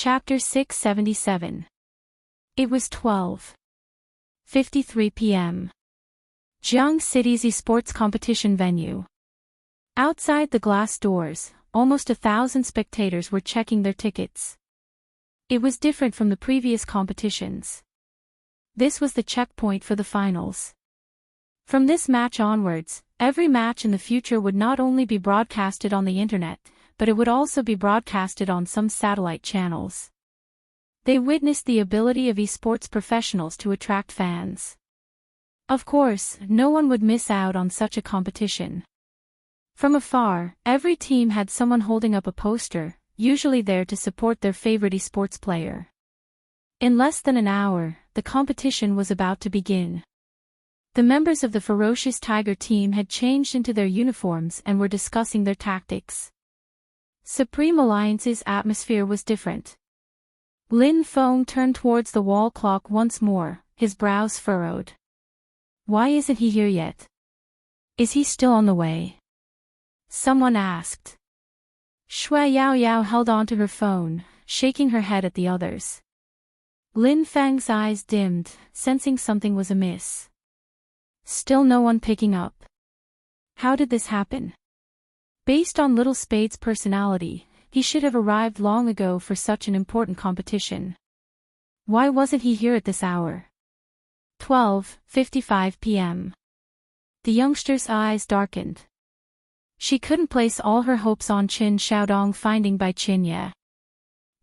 Chapter 677. It was 12:53 p.m. Jiang City's esports competition venue. Outside the glass doors, almost 1,000 spectators were checking their tickets. It was different from the previous competitions. This was the checkpoint for the finals. From this match onwards, every match in the future would not only be broadcasted on the internet, but it would also be broadcasted on some satellite channels. They witnessed the ability of esports professionals to attract fans. Of course, no one would miss out on such a competition. From afar, every team had someone holding up a poster, usually there to support their favorite esports player. In less than an hour, the competition was about to begin. The members of the ferocious Tiger team had changed into their uniforms and were discussing their tactics. Supreme Alliance's atmosphere was different. Lin Feng turned towards the wall clock once more, his brows furrowed. Why isn't he here yet? Is he still on the way? Someone asked. Shui Yaoyao held onto her phone, shaking her head at the others. Lin Feng's eyes dimmed, sensing something was amiss. Still no one picking up. How did this happen? Based on Little Spade's personality, he should have arrived long ago for such an important competition. Why wasn't he here at this hour? 12:55 p.m. The youngster's eyes darkened. She couldn't place all her hopes on Qin Xiaodong finding by Qin Ye.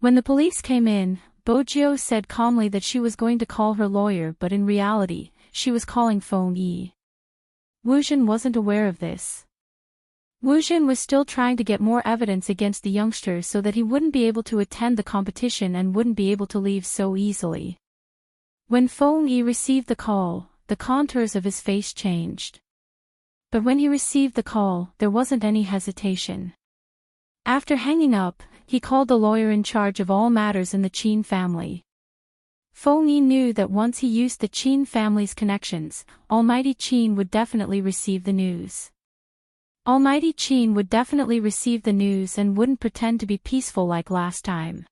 When the police came in, Bojio said calmly that she was going to call her lawyer, but in reality, she was calling Feng Yi. Wu Jin wasn't aware of this. Wu Jin was still trying to get more evidence against the youngster so that he wouldn't be able to attend the competition and wouldn't be able to leave so easily. When Feng Yi received the call, the contours of his face changed. But when he received the call, there wasn't any hesitation. After hanging up, he called the lawyer in charge of all matters in the Qin family. Feng Yi knew that once he used the Qin family's connections, Almighty Qin would definitely receive the news. Almighty Qin would definitely receive the news and wouldn't pretend to be peaceful like last time.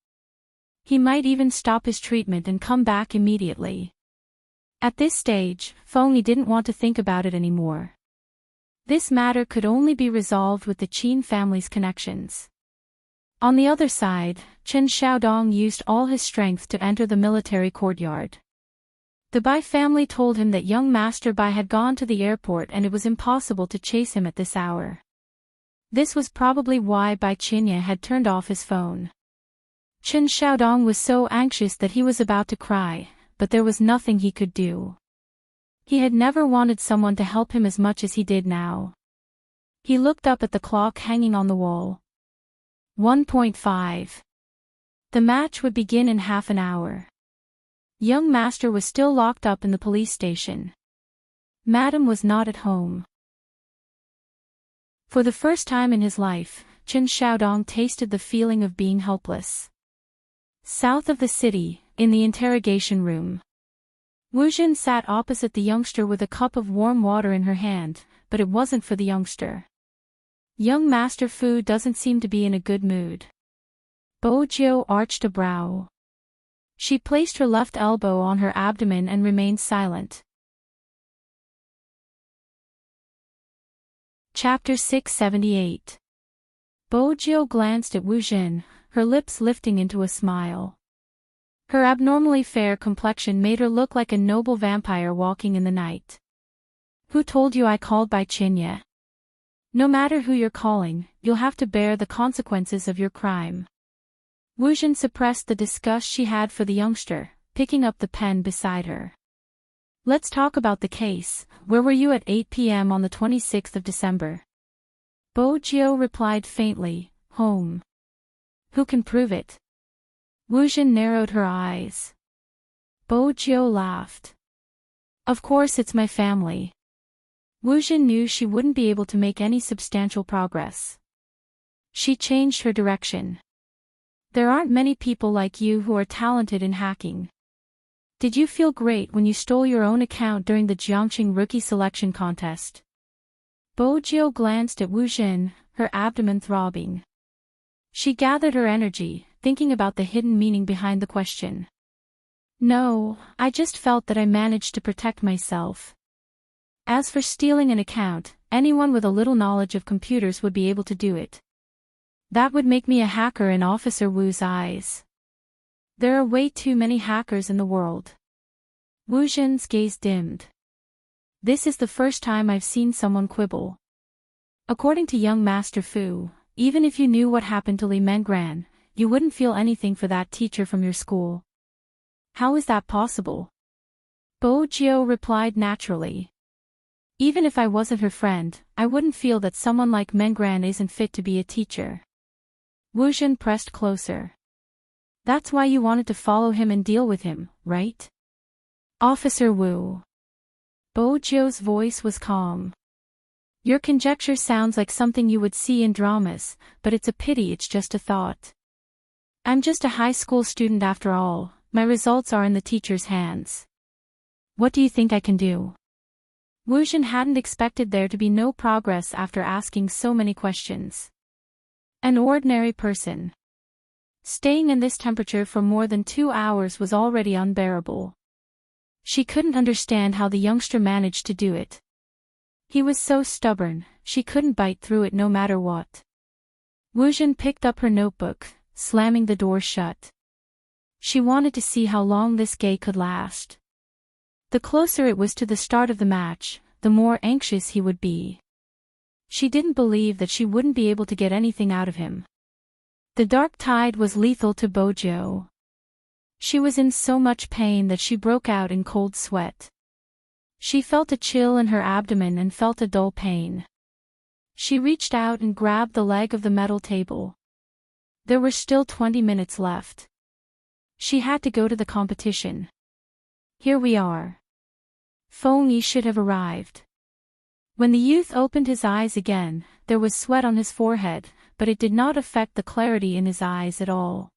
He might even stop his treatment and come back immediately. At this stage, Feng Yi didn't want to think about it anymore. This matter could only be resolved with the Qin family's connections. On the other side, Qin Xiaodong used all his strength to enter the military courtyard. The Bai family told him that young Master Bai had gone to the airport and it was impossible to chase him at this hour. This was probably why Bai Qinye had turned off his phone. Qin Xiaodong was so anxious that he was about to cry, but there was nothing he could do. He had never wanted someone to help him as much as he did now. He looked up at the clock hanging on the wall. 1:5. The match would begin in half an hour. Young Master was still locked up in the police station. Madam was not at home. For the first time in his life, Qin Xiaodong tasted the feeling of being helpless. South of the city, in the interrogation room. Wu Jin sat opposite the youngster with a cup of warm water in her hand, but it wasn't for the youngster. Young Master Fu doesn't seem to be in a good mood. Bojio arched a brow. She placed her left elbow on her abdomen and remained silent. Chapter 678. Bojio glanced at Wu Jin, her lips lifting into a smile. Her abnormally fair complexion made her look like a noble vampire walking in the night. Who told you I called by Qinye? No matter who you're calling, you'll have to bear the consequences of your crime. Wu Jin suppressed the disgust she had for the youngster, picking up the pen beside her. Let's talk about the case. Where were you at 8 p.m. on the 26th of December? Bojio replied faintly, home. Who can prove it? Wu Jin narrowed her eyes. Bojio laughed. Of course it's my family. Wu Jin knew she wouldn't be able to make any substantial progress. She changed her direction. There aren't many people like you who are talented in hacking. Did you feel great when you stole your own account during the Jiangqing rookie selection contest? Bojio glanced at Wu Jin, her abdomen throbbing. She gathered her energy, thinking about the hidden meaning behind the question. No, I just felt that I managed to protect myself. As for stealing an account, anyone with a little knowledge of computers would be able to do it. That would make me a hacker in Officer Wu's eyes. There are way too many hackers in the world. Wu Zhen's gaze dimmed. This is the first time I've seen someone quibble. According to young Master Fu, even if you knew what happened to Li Mengran, you wouldn't feel anything for that teacher from your school. How is that possible? Bo Jiu replied naturally. Even if I wasn't her friend, I wouldn't feel that someone like Mengran isn't fit to be a teacher. Wu Zhen pressed closer. That's why you wanted to follow him and deal with him, right? Officer Wu. Bo Jiu's voice was calm. Your conjecture sounds like something you would see in dramas, but it's a pity it's just a thought. I'm just a high school student after all, my results are in the teacher's hands. What do you think I can do? Wu Zhen hadn't expected there to be no progress after asking so many questions. An ordinary person. Staying in this temperature for more than 2 hours was already unbearable. She couldn't understand how the youngster managed to do it. He was so stubborn, she couldn't bite through it no matter what. Wu Zhen picked up her notebook, slamming the door shut. She wanted to see how long this game could last. The closer it was to the start of the match, the more anxious he would be. She didn't believe that she wouldn't be able to get anything out of him. The dark tide was lethal to Bo Jiu. She was in so much pain that she broke out in cold sweat. She felt a chill in her abdomen and felt a dull pain. She reached out and grabbed the leg of the metal table. There were still 20 minutes left. She had to go to the competition. Here we are. Feng Yi should have arrived. When the youth opened his eyes again, there was sweat on his forehead, but it did not affect the clarity in his eyes at all.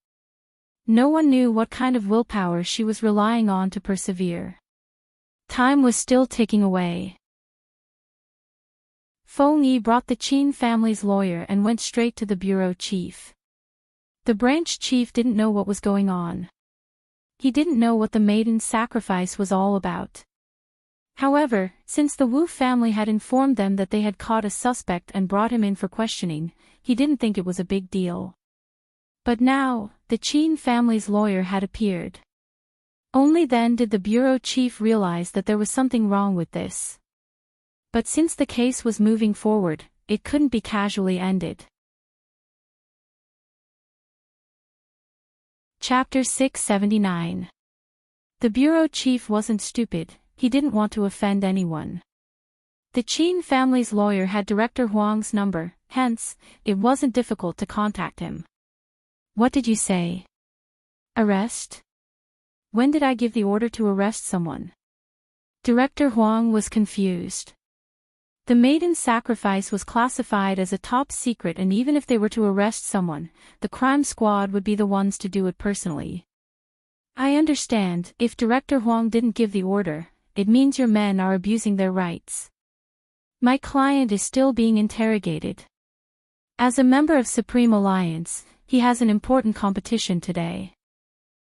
No one knew what kind of willpower she was relying on to persevere. Time was still ticking away. Feng Yi brought the Qin family's lawyer and went straight to the bureau chief. The branch chief didn't know what was going on. He didn't know what the maiden's sacrifice was all about. However, since the Wu family had informed them that they had caught a suspect and brought him in for questioning, he didn't think it was a big deal. But now, the Qin family's lawyer had appeared. Only then did the bureau chief realize that there was something wrong with this. But since the case was moving forward, it couldn't be casually ended. Chapter 679. The bureau chief wasn't stupid, he didn't want to offend anyone. The Qin family's lawyer had Director Huang's number, hence, it wasn't difficult to contact him. What did you say? Arrest? When did I give the order to arrest someone? Director Huang was confused. The maiden's sacrifice was classified as a top secret, and even if they were to arrest someone, the crime squad would be the ones to do it personally. I understand, if Director Huang didn't give the order, it means your men are abusing their rights. My client is still being interrogated. As a member of Supreme Alliance, he has an important competition today.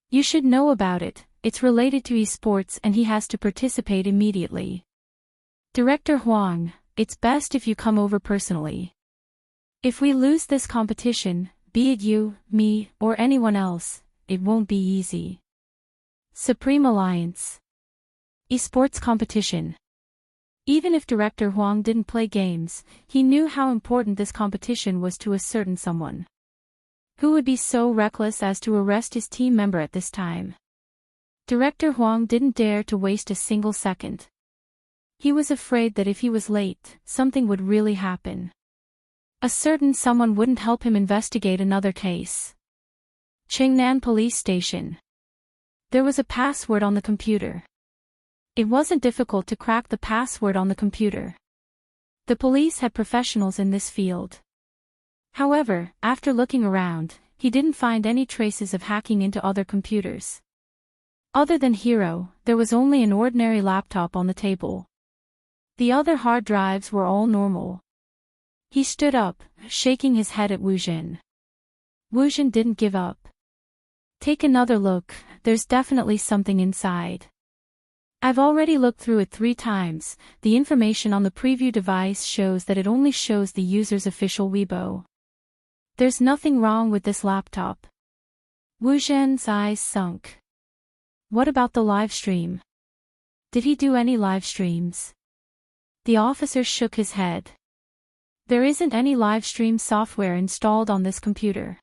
You should know about it, it's related to esports and he has to participate immediately. Director Huang, it's best if you come over personally. If we lose this competition, be it you, me, or anyone else, it won't be easy. Supreme Alliance. Esports competition. Even if Director Huang didn't play games, he knew how important this competition was to a certain someone. Who would be so reckless as to arrest his team member at this time? Director Huang didn't dare to waste a single second. He was afraid that if he was late, something would really happen. A certain someone wouldn't help him investigate another case. Qingnan Police Station. There was a password on the computer. It wasn't difficult to crack the password on the computer. The police had professionals in this field. However, after looking around, he didn't find any traces of hacking into other computers. Other than Hero, there was only an ordinary laptop on the table. The other hard drives were all normal. He stood up, shaking his head at Wu Zhen. Wu Zhen didn't give up. Take another look, there's definitely something inside. I've already looked through it 3 times, the information on the preview device shows that it only shows the user's official Weibo. There's nothing wrong with this laptop. Wu Zhen's eyes sunk. What about the live stream? Did he do any live streams? The officer shook his head. There isn't any live stream software installed on this computer.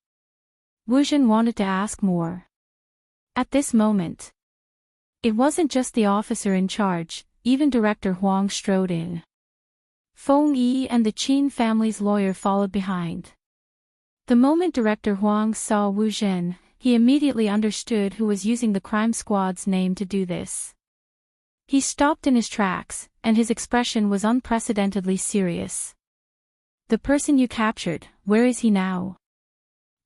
Wu Zhen wanted to ask more. At this moment, it wasn't just the officer in charge, even Director Huang strode in. Feng Yi and the Qin family's lawyer followed behind. The moment Director Huang saw Wu Zhen, he immediately understood who was using the crime squad's name to do this. He stopped in his tracks, and his expression was unprecedentedly serious. The person you captured, where is he now?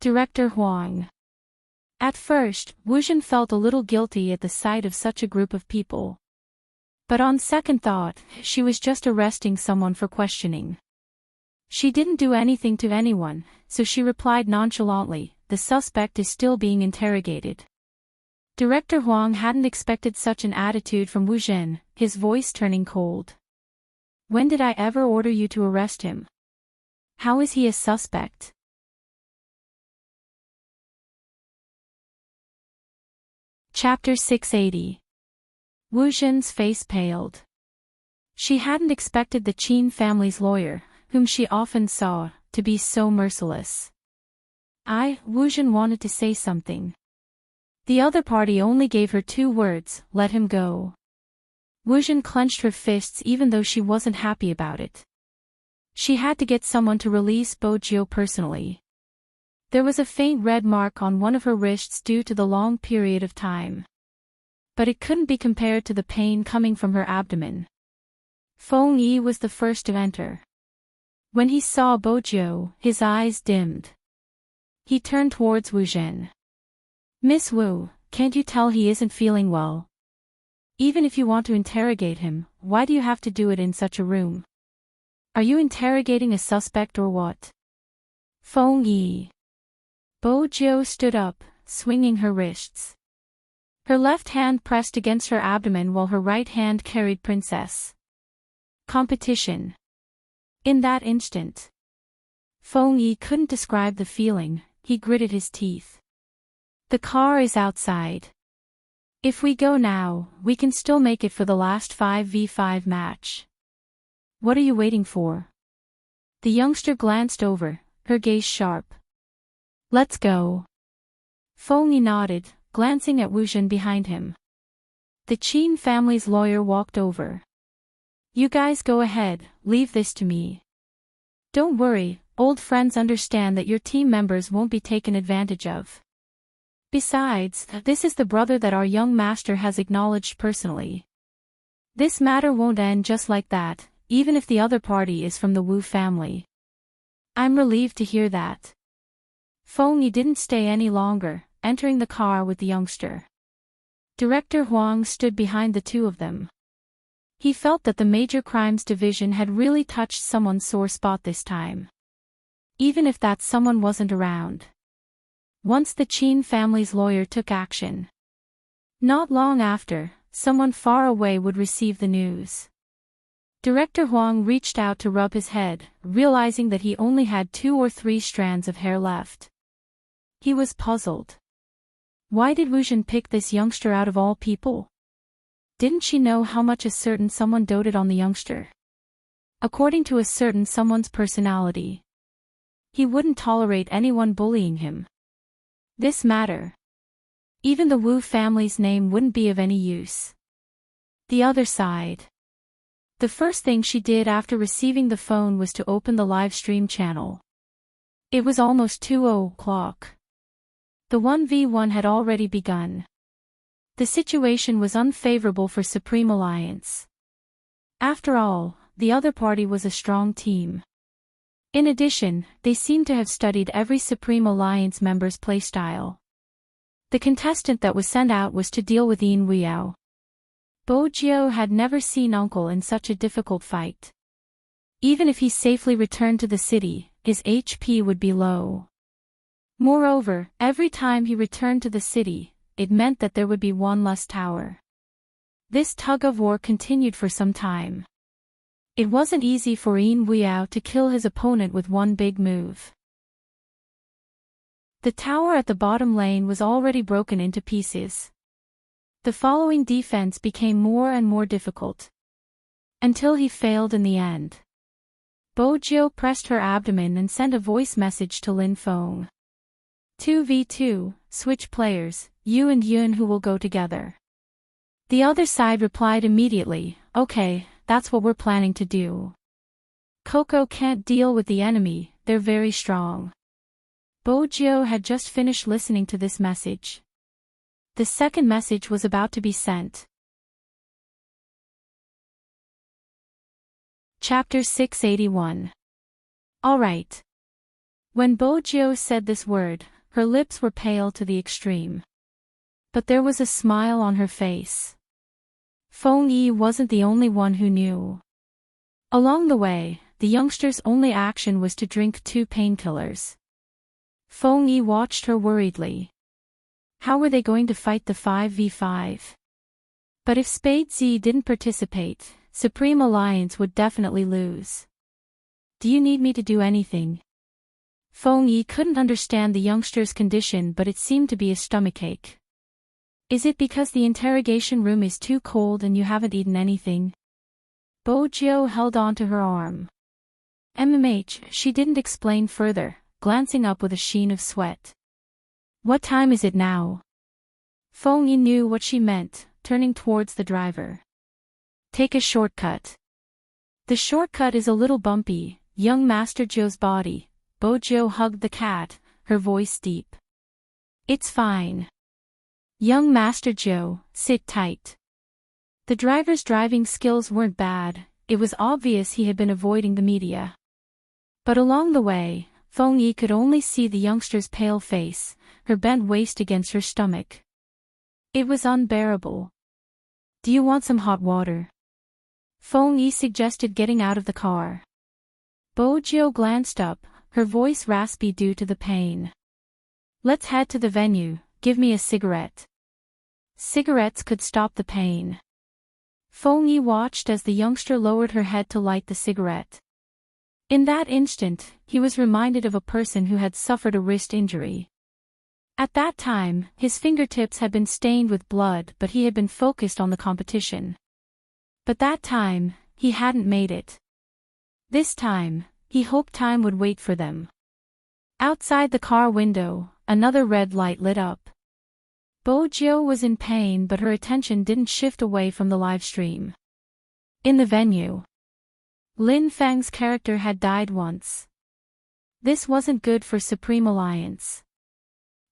Director Huang. At first, Wu Zhen felt a little guilty at the sight of such a group of people. But on second thought, she was just arresting someone for questioning. She didn't do anything to anyone, so she replied nonchalantly, the suspect is still being interrogated. Director Huang hadn't expected such an attitude from Wu Zhen, his voice turning cold. When did I ever order you to arrest him? How is he a suspect? Chapter 680. Wu Zhen's face paled. She hadn't expected the Qin family's lawyer, whom she often saw, to be so merciless. Wu Zhen wanted to say something. The other party only gave her 2 words, let him go. Wu Zhen clenched her fists even though she wasn't happy about it. She had to get someone to release Bo Jiu personally. There was a faint red mark on one of her wrists due to the long period of time. But it couldn't be compared to the pain coming from her abdomen. Feng Yi was the first to enter. When he saw Bo Jiu, his eyes dimmed. He turned towards Wu Zhen. Miss Wu, can't you tell he isn't feeling well? Even if you want to interrogate him, why do you have to do it in such a room? Are you interrogating a suspect or what? Feng Yi. Bo Jiu stood up, swinging her wrists. Her left hand pressed against her abdomen while her right hand carried Princess. Competition. In that instant, Feng Yi couldn't describe the feeling, he gritted his teeth. The car is outside. If we go now, we can still make it for the last 5v5 match. What are you waiting for? The youngster glanced over, her gaze sharp. Let's go. Feng Yi nodded, glancing at Wu Zhen behind him. The Qin family's lawyer walked over. You guys go ahead, leave this to me. Don't worry, old friends understand that your team members won't be taken advantage of. Besides, this is the brother that our young master has acknowledged personally. This matter won't end just like that, even if the other party is from the Wu family. I'm relieved to hear that. Feng Yi didn't stay any longer, entering the car with the youngster. Director Huang stood behind the 2 of them. He felt that the Major Crimes Division had really touched someone's sore spot this time. Even if that someone wasn't around. Once the Qin family's lawyer took action. Not long after, someone far away would receive the news. Director Huang reached out to rub his head, realizing that he only had 2 or 3 strands of hair left. He was puzzled. Why did Wu Zhen pick this youngster out of all people? Didn't she know how much a certain someone doted on the youngster? According to a certain someone's personality, he wouldn't tolerate anyone bullying him. This matter. Even the Wu family's name wouldn't be of any use. The other side. The first thing she did after receiving the phone was to open the live stream channel. It was almost 2:00. The 1v1 had already begun. The situation was unfavorable for Supreme Alliance. After all, the other party was a strong team. In addition, they seemed to have studied every Supreme Alliance member's playstyle. The contestant that was sent out was to deal with Yin Weiyao. Bo Jiu had never seen Uncle in such a difficult fight. Even if he safely returned to the city, his HP would be low. Moreover, every time he returned to the city, it meant that there would be one less tower. This tug-of-war continued for some time. It wasn't easy for Yin Weiyao to kill his opponent with one big move. The tower at the bottom lane was already broken into pieces. The following defense became more and more difficult, until he failed in the end. Bojiu pressed her abdomen and sent a voice message to Lin Feng. 2v2, switch players, you and Yun who will go together. The other side replied immediately, okay, that's what we're planning to do. Coco can't deal with the enemy, they're very strong. Bojiu had just finished listening to this message. The second message was about to be sent. Chapter 681. Alright. When Bojiu said this word, her lips were pale to the extreme. But there was a smile on her face. Feng Yi wasn't the only one who knew. Along the way, the youngster's only action was to drink 2 painkillers. Feng Yi watched her worriedly. How were they going to fight the 5v5? But if Spade Z didn't participate, Supreme Alliance would definitely lose. Do you need me to do anything? Feng Yi couldn't understand the youngster's condition, but it seemed to be a stomachache. Is it because the interrogation room is too cold and you haven't eaten anything? Bojiu held on to her arm. She didn't explain further, glancing up with a sheen of sweat. What time is it now? Feng Yi knew what she meant, turning towards the driver. Take a shortcut. The shortcut is a little bumpy, young Master Zhou's body. Bojiu hugged the cat, her voice deep. It's fine. Young Master Zhou, sit tight. The driver's driving skills weren't bad, it was obvious he had been avoiding the media. But along the way, Feng Yi could only see the youngster's pale face, her bent waist against her stomach. It was unbearable. Do you want some hot water? Feng Yi suggested getting out of the car. Bojiu glanced up, her voice raspy due to the pain. Let's head to the venue, give me a cigarette. Cigarettes could stop the pain. Feng Yi watched as the youngster lowered her head to light the cigarette. In that instant, he was reminded of a person who had suffered a wrist injury. At that time, his fingertips had been stained with blood, but he had been focused on the competition. But that time, he hadn't made it. This time, he hoped time would wait for them. Outside the car window, another red light lit up. Bojiu was in pain, but her attention didn't shift away from the live stream. In the venue, Lin Feng's character had died once. This wasn't good for Supreme Alliance.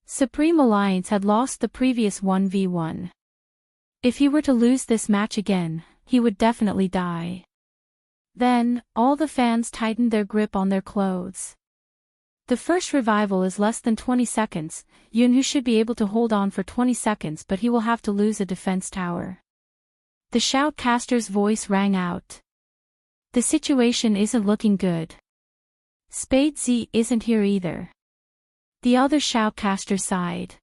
Supreme Alliance had lost the previous 1v1. If he were to lose this match again, he would definitely die. Then, all the fans tightened their grip on their clothes. The first revival is less than 20 seconds, Yunhu should be able to hold on for 20 seconds, but he will have to lose a defense tower. The shoutcaster's voice rang out. The situation isn't looking good. Spade Z isn't here either. The other shoutcaster sighed.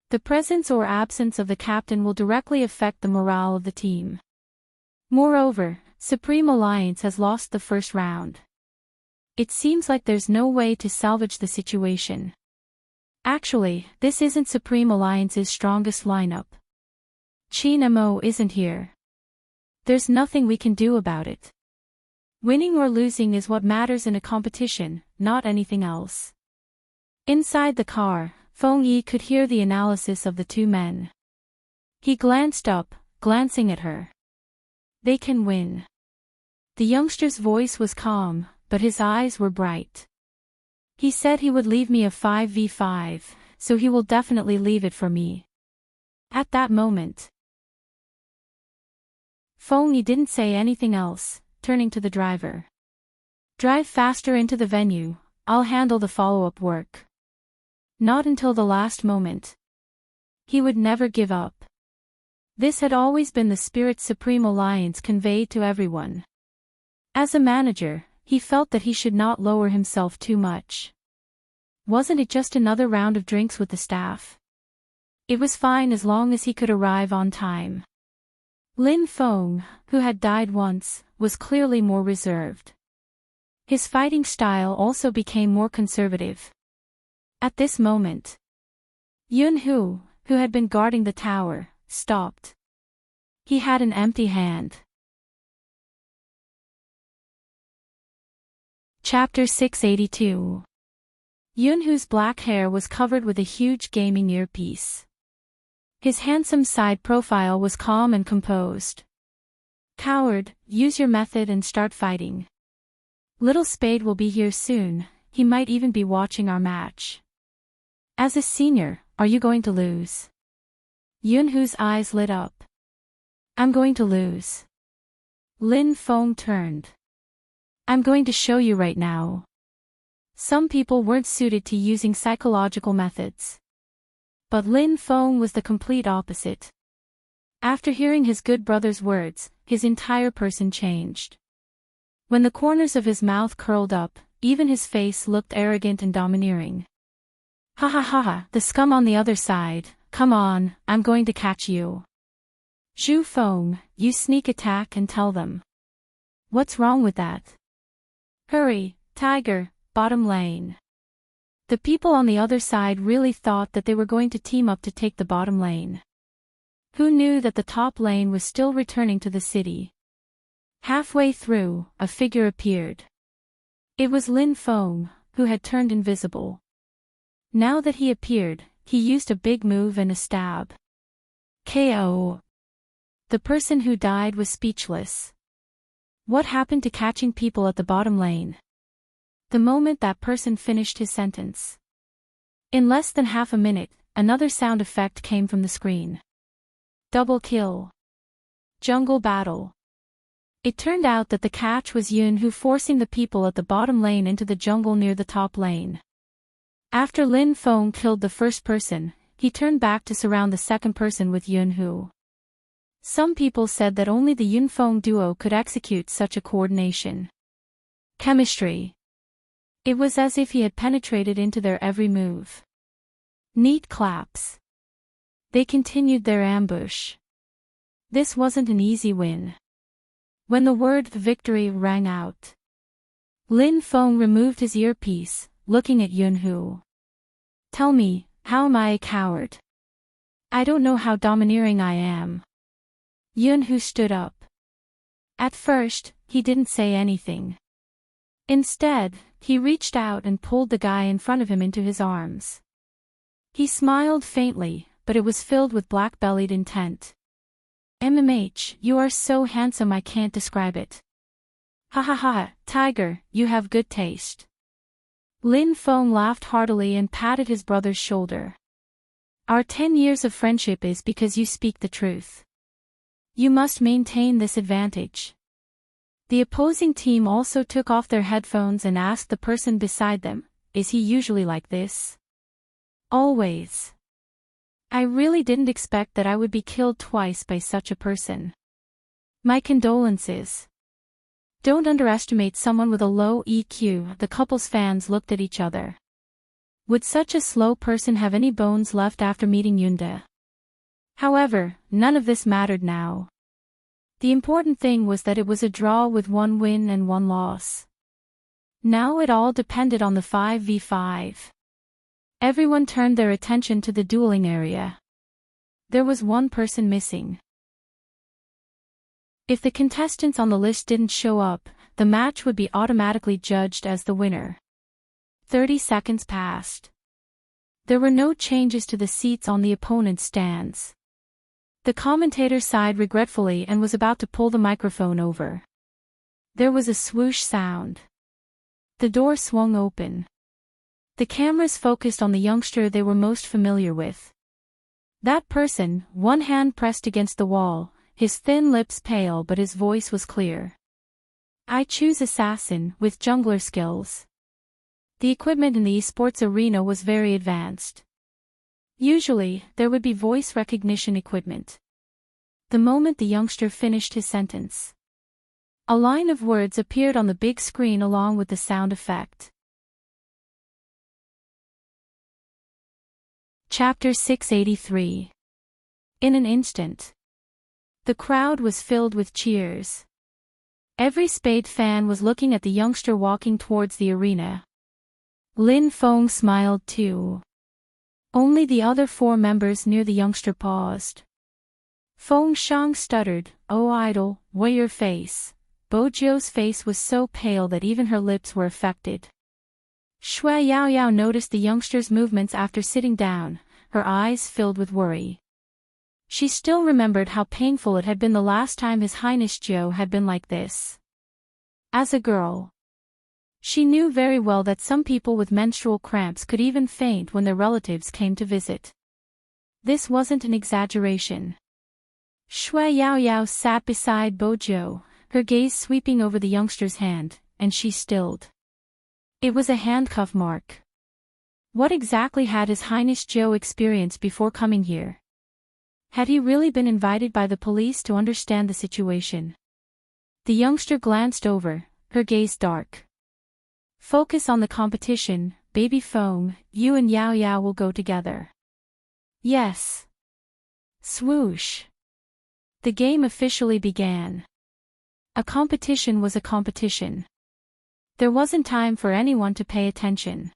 The presence or absence of the captain will directly affect the morale of the team. Moreover, Supreme Alliance has lost the first round. It seems like there's no way to salvage the situation. Actually, this isn't Supreme Alliance's strongest lineup. Qin Mo isn't here. There's nothing we can do about it. Winning or losing is what matters in a competition, not anything else. Inside the car, Feng Yi could hear the analysis of the two men. He glanced up, glancing at her. They can win. The youngster's voice was calm, but his eyes were bright. He said he would leave me a 5v5, so he will definitely leave it for me. At that moment, Feng Yi didn't say anything else, turning to the driver. Drive faster into the venue, I'll handle the follow-up work. Not until the last moment. He would never give up. This had always been the spirit Supreme Alliance conveyed to everyone. As a manager, he felt that he should not lower himself too much. Wasn't it just another round of drinks with the staff? It was fine as long as he could arrive on time. Lin Feng, who had died once, was clearly more reserved. His fighting style also became more conservative. At this moment, Yun Hu, who had been guarding the tower, stopped. He had an empty hand. Chapter 682. Yun Hu's black hair was covered with a huge gaming earpiece. His handsome side profile was calm and composed. Coward, use your method and start fighting. Little Spade will be here soon, he might even be watching our match. As a senior, are you going to lose? Yun Hu's eyes lit up. I'm going to lose. Lin Feng turned. I'm going to show you right now. Some people weren't suited to using psychological methods. But Lin Feng was the complete opposite. After hearing his good brother's words, his entire person changed. When the corners of his mouth curled up, even his face looked arrogant and domineering. Ha ha ha ha, the scum on the other side, come on, I'm going to catch you. Zhu Feng, you sneak attack and tell them. What's wrong with that? Hurry, Tiger, bottom lane. The people on the other side really thought that they were going to team up to take the bottom lane. Who knew that the top lane was still returning to the city? Halfway through, a figure appeared. It was Lin Feng, who had turned invisible. Now that he appeared, he used a big move and a stab. KO. The person who died was speechless. What happened to catching people at the bottom lane? The moment that person finished his sentence. In less than half a minute, another sound effect came from the screen. Double kill. Jungle battle. It turned out that the catch was Yun Hu forcing the people at the bottom lane into the jungle near the top lane. After Lin Feng killed the first person, he turned back to surround the second person with Yun Hu. Some people said that only the Yun Feng duo could execute such a coordination. Chemistry. It was as if he had penetrated into their every move. Neat claps. They continued their ambush. This wasn't an easy win. When the word victory rang out, Lin Feng removed his earpiece, looking at Yun Hu. Tell me, how am I a coward? I don't know how domineering I am. Yun Hu stood up. At first, he didn't say anything. Instead, he reached out and pulled the guy in front of him into his arms. He smiled faintly, but it was filled with black-bellied intent. MMH, you are so handsome I can't describe it. Ha ha ha, Tiger, you have good taste. Lin Feng laughed heartily and patted his brother's shoulder. Our 10 years of friendship is because you speak the truth. You must maintain this advantage. The opposing team also took off their headphones and asked the person beside them, is he usually like this? Always. I really didn't expect that I would be killed twice by such a person. My condolences. Don't underestimate someone with a low EQ. The couple's fans looked at each other. Would such a slow person have any bones left after meeting Yunda? However, none of this mattered now. The important thing was that it was a draw with 1 win and 1 loss. Now it all depended on the 5v5. Everyone turned their attention to the dueling area. There was one person missing. If the contestants on the list didn't show up, the match would be automatically judged as the winner. 30 seconds passed. There were no changes to the seats on the opponent's stands. The commentator sighed regretfully and was about to pull the microphone over. There was a swoosh sound. The door swung open. The cameras focused on the youngster they were most familiar with. That person, one hand pressed against the wall, his thin lips pale but his voice was clear. I choose assassin with jungler skills. The equipment in the esports arena was very advanced. Usually, there would be voice recognition equipment. The moment the youngster finished his sentence, a line of words appeared on the big screen along with the sound effect. Chapter 683. In an instant. The crowd was filled with cheers. Every Spade fan was looking at the youngster walking towards the arena. Lin Feng smiled too. Only the other 4 members near the youngster paused. Feng Shang stuttered, "Oh idol, what your face?" Bo Jiu's face was so pale that even her lips were affected. Shui Yaoyao noticed the youngster's movements after sitting down, her eyes filled with worry. She still remembered how painful it had been the last time His Highness Jiu had been like this. As a girl, she knew very well that some people with menstrual cramps could even faint when their relatives came to visit. This wasn't an exaggeration. Shui Yaoyao sat beside Bo Jiu, her gaze sweeping over the youngster's hand, and she stilled. It was a handcuff mark. What exactly had His Highness Jiu experienced before coming here? Had he really been invited by the police to understand the situation? The youngster glanced over, her gaze dark. Focus on the competition, baby Feng, you and Yao Yao will go together. Yes. Swoosh. The game officially began. A competition was a competition. There wasn't time for anyone to pay attention.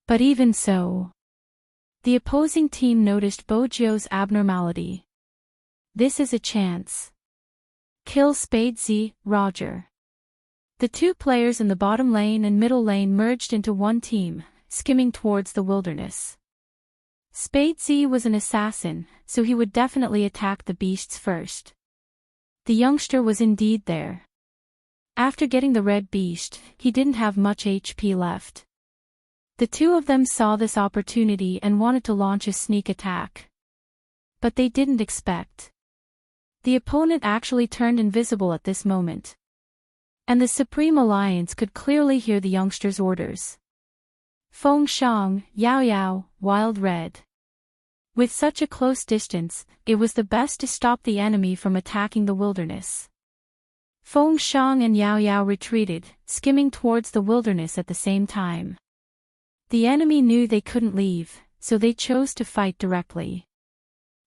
But even so, the opposing team noticed Bo Jiu's abnormality. This is a chance. Kill Spade Z, Roger. The 2 players in the bottom lane and middle lane merged into one team, skimming towards the wilderness. Spade Z was an assassin, so he would definitely attack the beasts first. The youngster was indeed there. After getting the red beast, he didn't have much HP left. The 2 of them saw this opportunity and wanted to launch a sneak attack. But they didn't expect. The opponent actually turned invisible at this moment. And the Supreme Alliance could clearly hear the youngster's orders. Feng Shang, Yao Yao, Wild Red. With such a close distance, it was the best to stop the enemy from attacking the wilderness. Feng Shang and Yao Yao retreated, skimming towards the wilderness at the same time. The enemy knew they couldn't leave, so they chose to fight directly.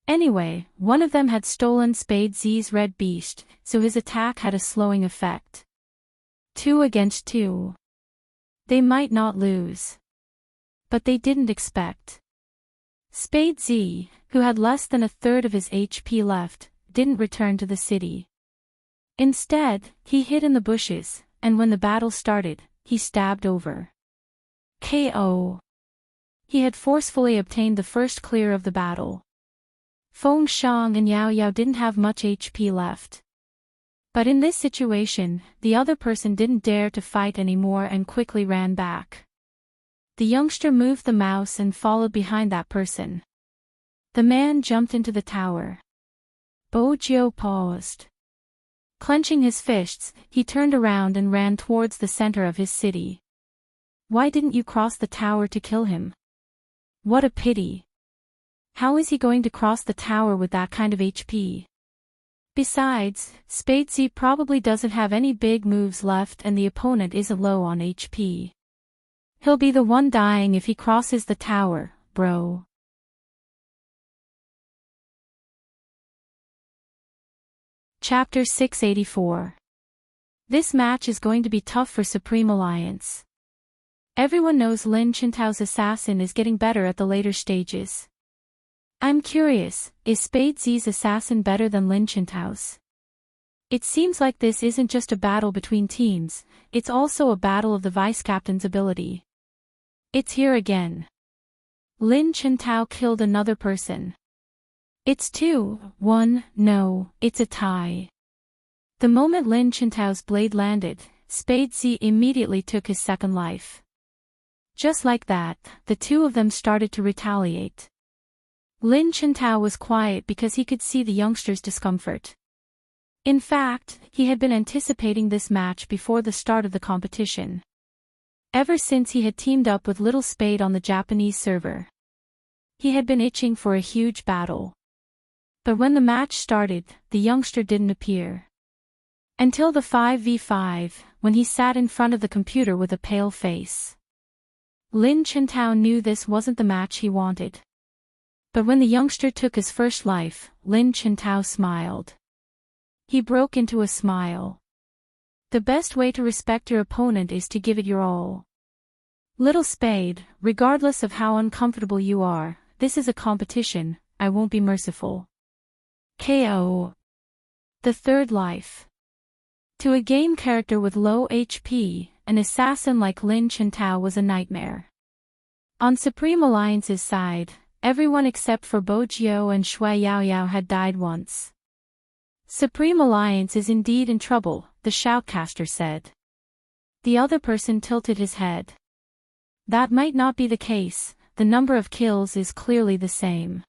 Anyway, one of them had stolen Spade Z's red beast, so his attack had a slowing effect. 2 against 2. They might not lose. But they didn't expect. Spade Z, who had less than a third of his HP left, didn't return to the city. Instead, he hid in the bushes, and when the battle started, he stabbed over. KO. He had forcefully obtained the first clear of the battle. Feng Shang and Yao Yao didn't have much HP left. But in this situation, the other person didn't dare to fight anymore and quickly ran back. The youngster moved the mouse and followed behind that person. The man jumped into the tower. Bo Jiu paused. Clenching his fists, he turned around and ran towards the center of his city. Why didn't you cross the tower to kill him? What a pity. How is he going to cross the tower with that kind of HP? Besides, Spade Z probably doesn't have any big moves left and the opponent isn't low on HP. He'll be the one dying if he crosses the tower, bro. Chapter 684. This match is going to be tough for Supreme Alliance. Everyone knows Lin Chintao's assassin is getting better at the later stages. I'm curious, is Spade Z's assassin better than Lin Chintao's? It seems like this isn't just a battle between teams, it's also a battle of the vice-captain's ability. It's here again. Lin Chintao killed another person. It's 2-1, no, it's a tie. The moment Lin Chintao's blade landed, Spade Z immediately took his second life. Just like that, the 2 of them started to retaliate. Lin Chintao was quiet because he could see the youngster's discomfort. In fact, he had been anticipating this match before the start of the competition. Ever since he had teamed up with Little Spade on the Japanese server. He had been itching for a huge battle. But when the match started, the youngster didn't appear. Until the 5v5, when he sat in front of the computer with a pale face. Lin Chintao knew this wasn't the match he wanted. But when the youngster took his first life, Lin Chintao smiled. He broke into a smile. The best way to respect your opponent is to give it your all. Little Spade, regardless of how uncomfortable you are, this is a competition, I won't be merciful. KO. The third life. To a game character with low HP, an assassin like Lin Chintao was a nightmare. On Supreme Alliance's side, everyone except for Bo Jiao and Shui Yaoyao had died once. Supreme Alliance is indeed in trouble, the shoutcaster said. The other person tilted his head. That might not be the case, the number of kills is clearly the same.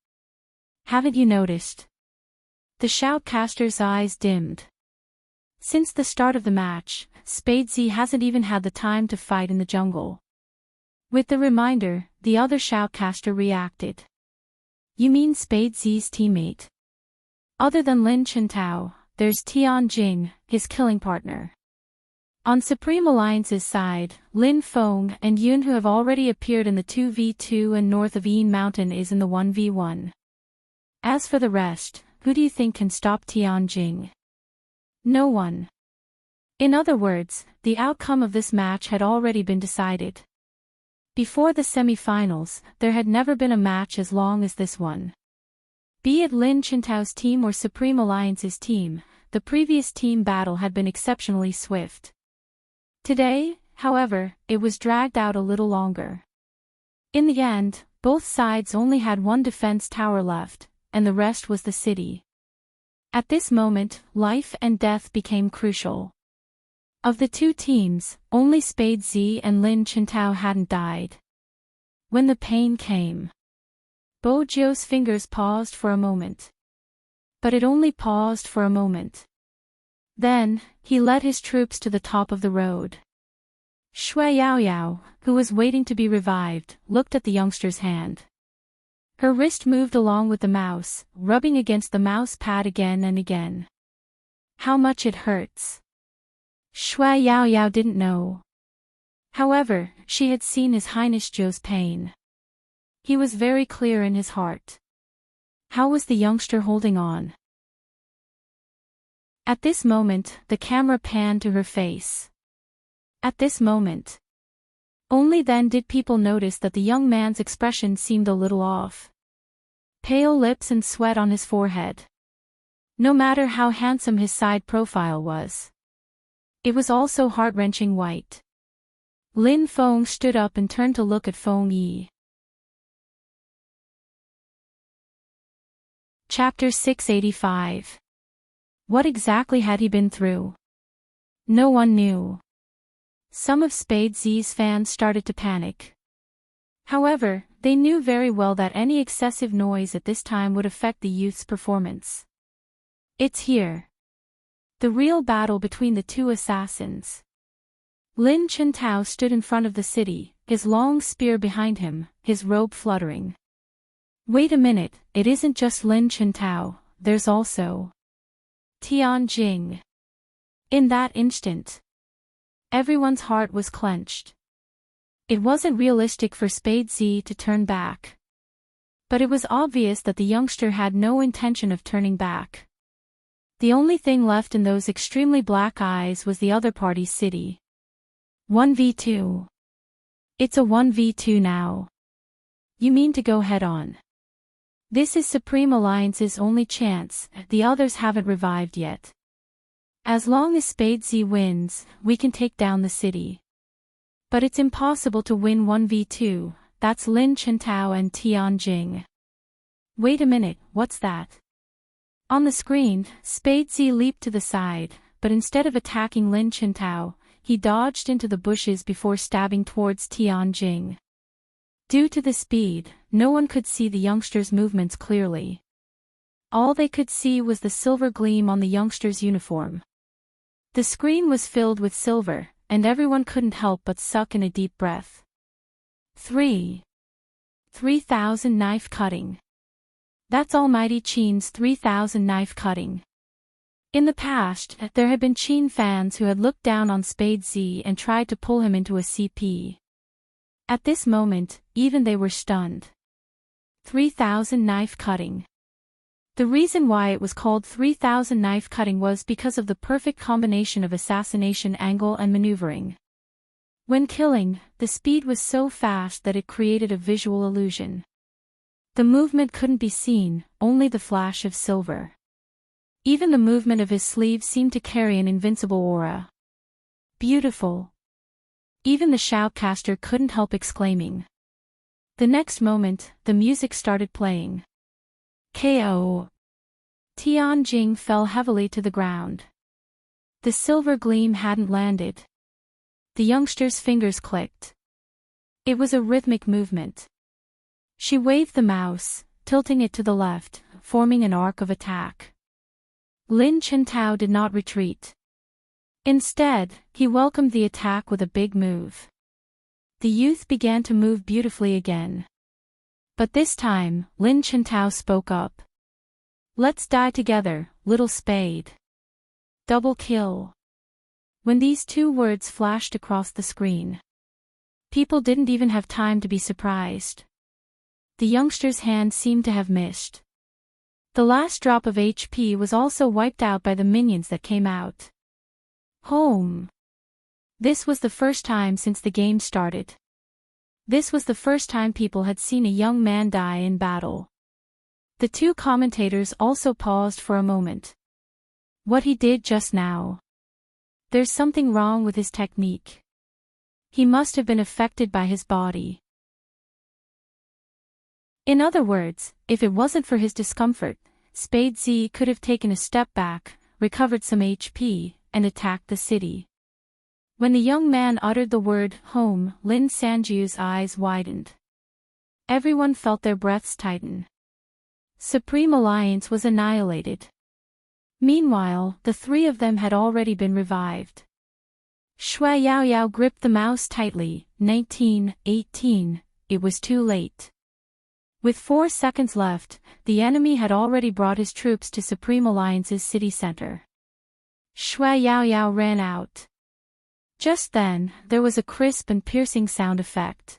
Haven't you noticed? The shoutcaster's eyes dimmed. Since the start of the match, Spadesy hasn't even had the time to fight in the jungle. With the reminder, the other shoutcaster reacted. You mean Spadesy's teammate? Other than Lin Chintao, there's Tian Jing, his killing partner. On Supreme Alliance's side, Lin Feng and Yun, who have already appeared in the 2v2 and north of Yin Mountain, is in the 1v1. As for the rest, who do you think can stop Tian Jing? No one. In other words, the outcome of this match had already been decided. Before the semi-finals, there had never been a match as long as this one. Be it Lin Chintao's team or Supreme Alliance's team, the previous team battle had been exceptionally swift. Today, however, it was dragged out a little longer. In the end, both sides only had one defense tower left, and the rest was the city. At this moment, life and death became crucial. Of the two teams, only Spadesy and Lin Chintao hadn't died. When the pain came, Bo Jiao's fingers paused for a moment. But it only paused for a moment. Then, he led his troops to the top of the road. Shui Yaoyao, who was waiting to be revived, looked at the youngster's hand. Her wrist moved along with the mouse, rubbing against the mouse pad again and again. How much it hurts. Shui Yaoyao didn't know. However, she had seen His Highness Zhou's pain. He was very clear in his heart. How was the youngster holding on? At this moment, the camera panned to her face. At this moment. Only then did people notice that the young man's expression seemed a little off. Pale lips and sweat on his forehead. No matter how handsome his side profile was. It was also heart-wrenching white. Lin Feng stood up and turned to look at Feng Yi. Chapter 685. What exactly had he been through? No one knew. Some of Spadesy's fans started to panic. However, they knew very well that any excessive noise at this time would affect the youth's performance. It's here. The real battle between the two assassins. Lin Chintao stood in front of the city, his long spear behind him, his robe fluttering. Wait a minute, it isn't just Lin Chintao, there's also Tian Jing. In that instant, everyone's heart was clenched. It wasn't realistic for Spadesy to turn back. But it was obvious that the youngster had no intention of turning back. The only thing left in those extremely black eyes was the other party's city. 1v2. It's a 1v2 now. You mean to go head-on? This is Supreme Alliance's only chance, the others haven't revived yet. As long as Spadesy wins, we can take down the city. But it's impossible to win 1v2, that's Lin Chintao and Tian Jing. Wait a minute, what's that? On the screen, Spadesy leaped to the side, but instead of attacking Lin Chintao, he dodged into the bushes before stabbing towards Tian Jing. Due to the speed, no one could see the youngster's movements clearly. All they could see was the silver gleam on the youngster's uniform. The screen was filled with silver, and everyone couldn't help but suck in a deep breath. 3,000 knife cutting. That's Almighty Qin's 3,000 knife cutting. In the past, there had been Qin fans who had looked down on Spadesy and tried to pull him into a CP. At this moment, even they were stunned. 3,000 knife cutting. The reason why it was called 3,000 knife cutting was because of the perfect combination of assassination angle and maneuvering. When killing, the speed was so fast that it created a visual illusion. The movement couldn't be seen, only the flash of silver. Even the movement of his sleeve seemed to carry an invincible aura. Beautiful. Even the shoutcaster couldn't help exclaiming. The next moment, the music started playing. KO. Tianjing fell heavily to the ground. The silver gleam hadn't landed. The youngster's fingers clicked. It was a rhythmic movement. She waved the mouse, tilting it to the left, forming an arc of attack. Lin Chintao did not retreat. Instead, he welcomed the attack with a big move. The youth began to move beautifully again. But this time, Lin Chintao spoke up. Let's die together, little spade. Double kill. When these two words flashed across the screen, people didn't even have time to be surprised. The youngster's hand seemed to have missed. The last drop of HP was also wiped out by the minions that came out. Home. This was the first time since the game started. This was the first time people had seen a young man die in battle. The two commentators also paused for a moment. What he did just now. There's something wrong with his technique. He must have been affected by his body. In other words, if it wasn't for his discomfort, Spade Z could have taken a step back, recovered some HP, and attacked the city. When the young man uttered the word home, Lin Sanju's eyes widened. Everyone felt their breaths tighten. Supreme Alliance was annihilated. Meanwhile, the three of them had already been revived. Shui Yao Yao gripped the mouse tightly. 1918. It was too late. With 4 seconds left, the enemy had already brought his troops to Supreme Alliance's city center. Shui Yao Yao ran out. Just then, there was a crisp and piercing sound effect.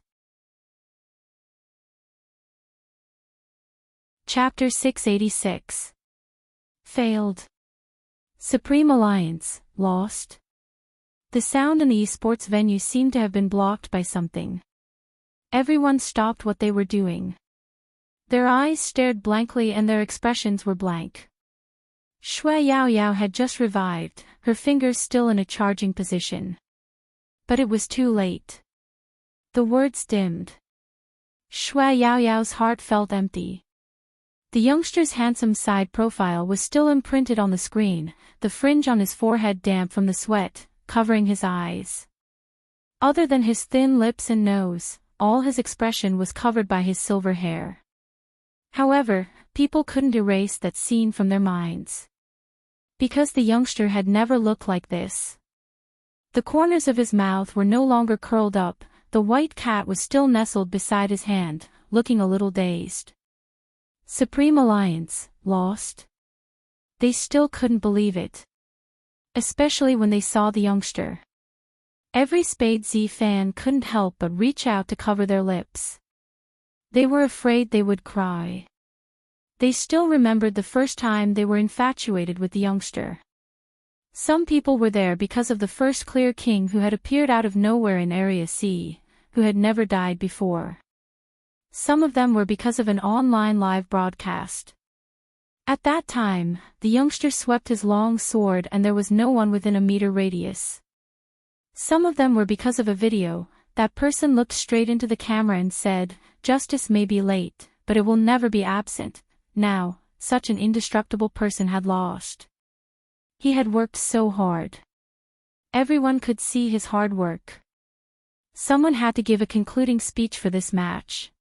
Chapter 686. Failed. Supreme Alliance, lost. The sound in the esports venue seemed to have been blocked by something. Everyone stopped what they were doing. Their eyes stared blankly and their expressions were blank. Shui Yao Yao had just revived, her fingers still in a charging position. But it was too late. The words dimmed. Shui Yao Yao's heart felt empty. The youngster's handsome side profile was still imprinted on the screen, the fringe on his forehead damp from the sweat, covering his eyes. Other than his thin lips and nose, all his expression was covered by his silver hair. However, people couldn't erase that scene from their minds. Because the youngster had never looked like this. The corners of his mouth were no longer curled up, the white cat was still nestled beside his hand, looking a little dazed. Supreme Alliance, lost? They still couldn't believe it. Especially when they saw the youngster. Every Spade Z fan couldn't help but reach out to cover their lips. They were afraid they would cry. They still remembered the first time they were infatuated with the youngster. Some people were there because of the first clear king who had appeared out of nowhere in Area C, who had never died before. Some of them were because of an online live broadcast. At that time, the youngster swept his long sword and there was no one within a meter radius. Some of them were because of a video. That person looked straight into the camera and said, "Justice may be late, but it will never be absent." Now, such an indestructible person had lost. He had worked so hard. Everyone could see his hard work. Someone had to give a concluding speech for this match.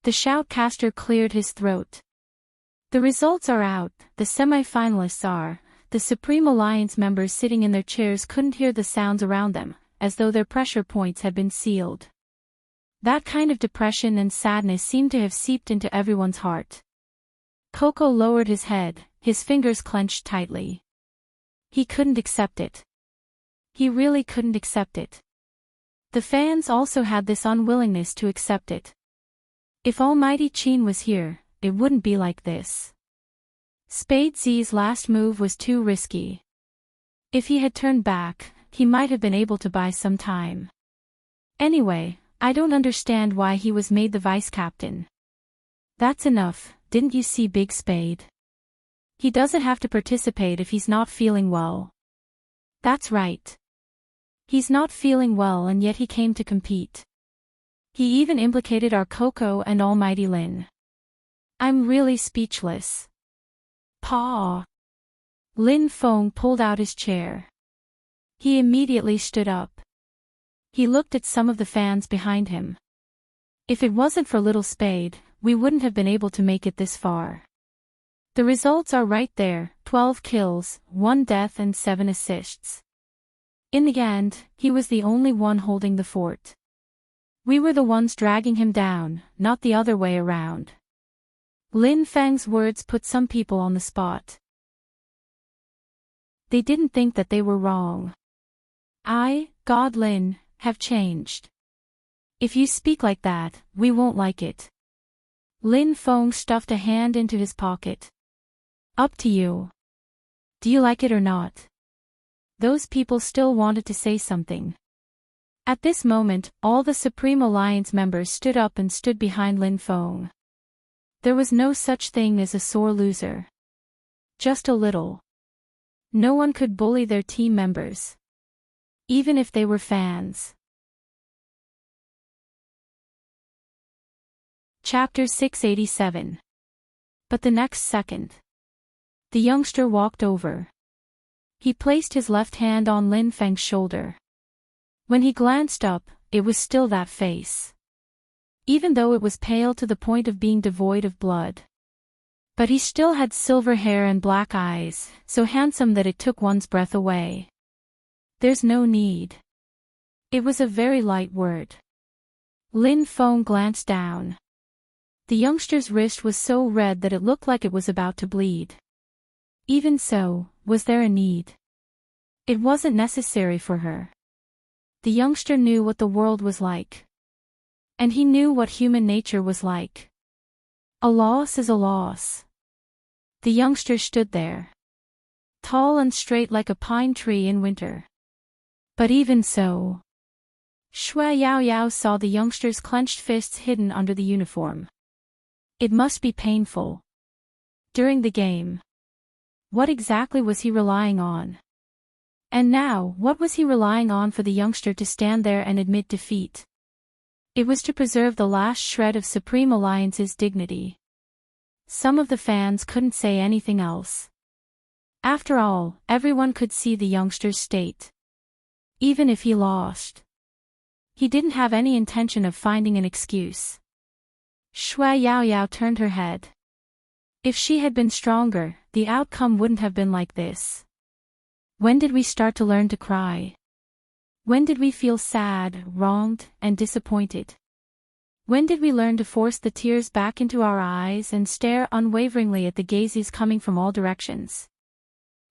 The shoutcaster cleared his throat. The results are out, the semi-finalists are. The Supreme Alliance members sitting in their chairs couldn't hear the sounds around them, as though their pressure points had been sealed. That kind of depression and sadness seemed to have seeped into everyone's heart. Coco lowered his head, his fingers clenched tightly. He couldn't accept it. He really couldn't accept it. The fans also had this unwillingness to accept it. If Almighty Qin was here, it wouldn't be like this. Spade Z's last move was too risky. If he had turned back, he might have been able to buy some time. Anyway, I don't understand why he was made the vice-captain. That's enough, didn't you see Big Spade? He doesn't have to participate if he's not feeling well. That's right. He's not feeling well and yet he came to compete. He even implicated our Coco and Almighty Lin. I'm really speechless. Pa. Lin Feng pulled out his chair. He immediately stood up. He looked at some of the fans behind him. If it wasn't for Little Spade, we wouldn't have been able to make it this far. The results are right there, 12 kills, 1 death and 7 assists. In the end, he was the only one holding the fort. We were the ones dragging him down, not the other way around. Lin Feng's words put some people on the spot. They didn't think that they were wrong. God Lin, have changed. If you speak like that, we won't like it. Lin Feng stuffed a hand into his pocket. Up to you. Do you like it or not? Those people still wanted to say something. At this moment, all the Supreme Alliance members stood up and stood behind Lin Feng. There was no such thing as a sore loser. Just a little. No one could bully their team members. Even if they were fans. Chapter 687. But the next second, the youngster walked over. He placed his left hand on Lin Feng's shoulder. When he glanced up, it was still that face. Even though it was pale to the point of being devoid of blood. But he still had silver hair and black eyes, so handsome that it took one's breath away. There's no need. It was a very light word. Lin Feng glanced down. The youngster's wrist was so red that it looked like it was about to bleed. Even so, was there a need? It wasn't necessary for her. The youngster knew what the world was like. And he knew what human nature was like. A loss is a loss. The youngster stood there. Tall and straight like a pine tree in winter. But even so. Shui Yao Yao saw the youngster's clenched fists hidden under the uniform. It must be painful. During the game. What exactly was he relying on? And now, what was he relying on for the youngster to stand there and admit defeat? It was to preserve the last shred of Supreme Alliance's dignity. Some of the fans couldn't say anything else. After all, everyone could see the youngster's state. Even if he lost. He didn't have any intention of finding an excuse. Shui Yao Yao turned her head. If she had been stronger, the outcome wouldn't have been like this. When did we start to learn to cry? When did we feel sad, wronged, and disappointed? When did we learn to force the tears back into our eyes and stare unwaveringly at the gazes coming from all directions?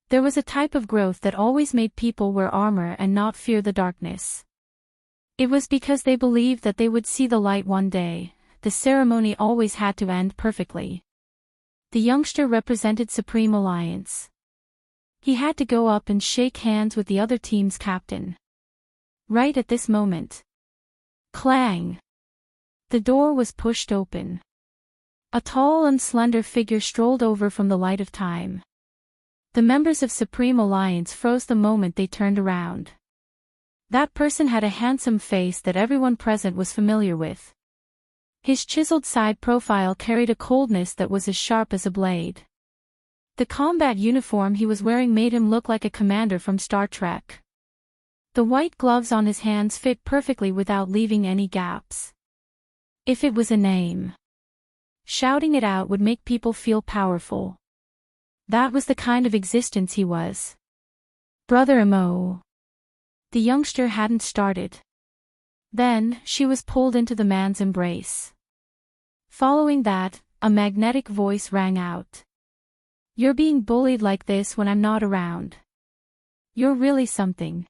There was a type of growth that always made people wear armor and not fear the darkness. It was because they believed that they would see the light one day. The ceremony always had to end perfectly. The youngster represented Supreme Alliance. He had to go up and shake hands with the other team's captain. Right at this moment. Clang! The door was pushed open. A tall and slender figure strolled over from the light of time. The members of Supreme Alliance froze the moment they turned around. That person had a handsome face that everyone present was familiar with. His chiseled side profile carried a coldness that was as sharp as a blade. The combat uniform he was wearing made him look like a commander from Star Trek. The white gloves on his hands fit perfectly without leaving any gaps. If it was a name, shouting it out would make people feel powerful. That was the kind of existence he was. Brother Amo. The youngster hadn't started. Then, she was pulled into the man's embrace. Following that, a magnetic voice rang out. You're being bullied like this when I'm not around. You're really something.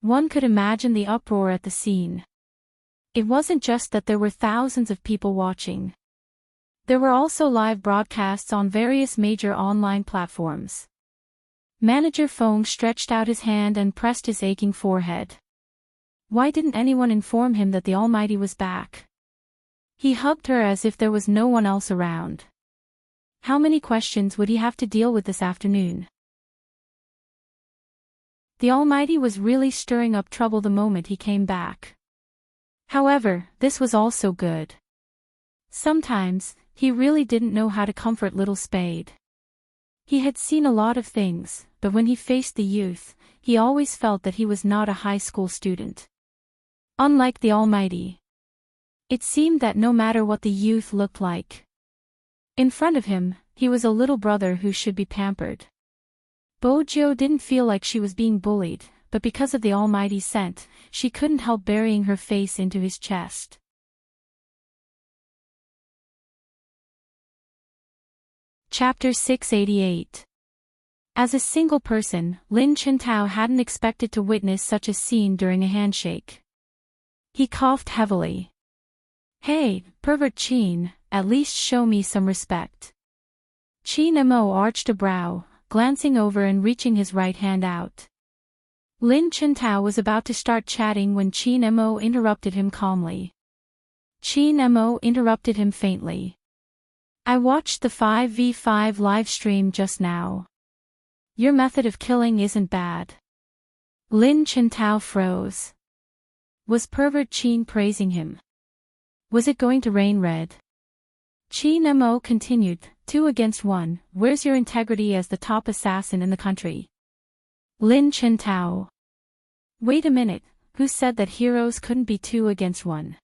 One could imagine the uproar at the scene. It wasn't just that there were thousands of people watching. There were also live broadcasts on various major online platforms. Manager Fong stretched out his hand and pressed his aching forehead. Why didn't anyone inform him that the Almighty was back? He hugged her as if there was no one else around. How many questions would he have to deal with this afternoon? The Almighty was really stirring up trouble the moment he came back. However, this was also good. Sometimes, he really didn't know how to comfort little Spade. He had seen a lot of things, but when he faced the youth, he always felt that he was not a high school student. Unlike the Almighty. It seemed that no matter what the youth looked like, in front of him, he was a little brother who should be pampered. Bojo didn't feel like she was being bullied, but because of the Almighty's scent, she couldn't help burying her face into his chest. Chapter 688. As a single person, Lin Chintao hadn't expected to witness such a scene during a handshake. He coughed heavily. Hey, pervert Qin, at least show me some respect. Qin Mo arched a brow, glancing over and reaching his right hand out. Lin Chintao was about to start chatting when Qin Mo interrupted him calmly. Qin Mo interrupted him faintly. I watched the 5v5 live stream just now. Your method of killing isn't bad. Lin Chintao froze. Was pervert Qin praising him? Was it going to rain red? Qin Mo continued, 2 against 1, where's your integrity as the top assassin in the country? Lin Chintao. Wait a minute, who said that heroes couldn't be 2 against 1?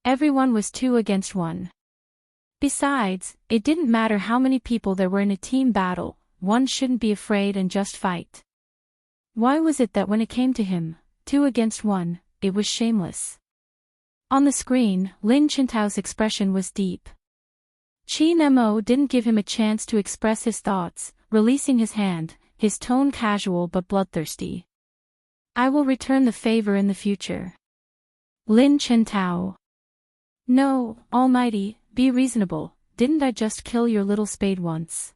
Everyone was 2 against 1. Besides, it didn't matter how many people there were in a team battle, one shouldn't be afraid and just fight. Why was it that when it came to him, 2 against 1, it was shameless? On the screen, Lin Chintao's expression was deep. Qin Mo didn't give him a chance to express his thoughts, releasing his hand, his tone casual but bloodthirsty. I will return the favor in the future. Lin Chintao. No, Almighty, be reasonable, didn't I just kill your little Spade once?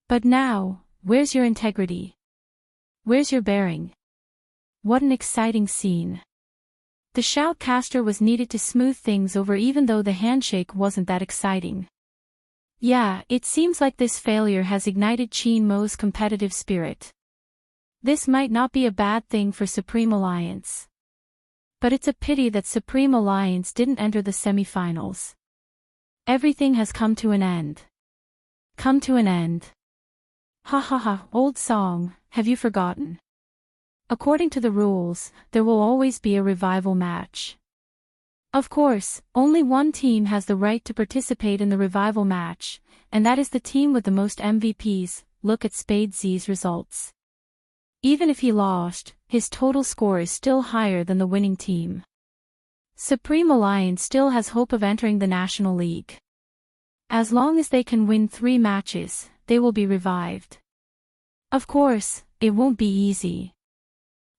But now, where's your integrity? Where's your bearing? What an exciting scene. The shoutcaster was needed to smooth things over even though the handshake wasn't that exciting. Yeah, it seems like this failure has ignited Qin Mo's competitive spirit. This might not be a bad thing for Supreme Alliance. But it's a pity that Supreme Alliance didn't enter the semi-finals. Everything has come to an end. Come to an end. Ha ha ha, old song, have you forgotten? According to the rules, there will always be a revival match. Of course, only one team has the right to participate in the revival match, and that is the team with the most MVPs. Look at Spade Z's results. Even if he lost, his total score is still higher than the winning team. Supreme Alliance still has hope of entering the National League. As long as they can win 3 matches, they will be revived. Of course, it won't be easy.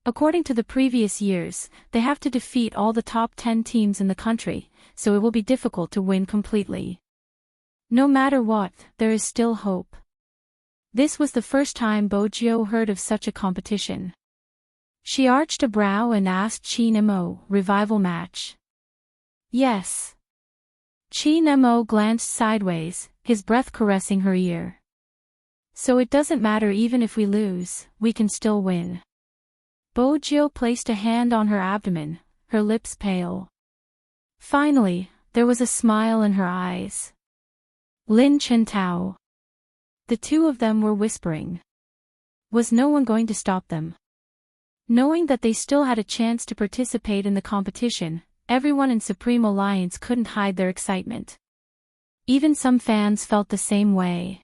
According to the previous years, they have to defeat all the top 10 teams in the country, so it will be difficult to win completely. No matter what, there is still hope. This was the first time Bojo heard of such a competition. She arched a brow and asked Qin Mo, revival match? Yes. Qin Mo glanced sideways, his breath caressing her ear. So it doesn't matter even if we lose, we can still win. Bojo placed a hand on her abdomen, her lips pale. Finally, there was a smile in her eyes. Lin Chintao. The two of them were whispering. Was no one going to stop them? Knowing that they still had a chance to participate in the competition, everyone in Supreme Alliance couldn't hide their excitement. Even some fans felt the same way.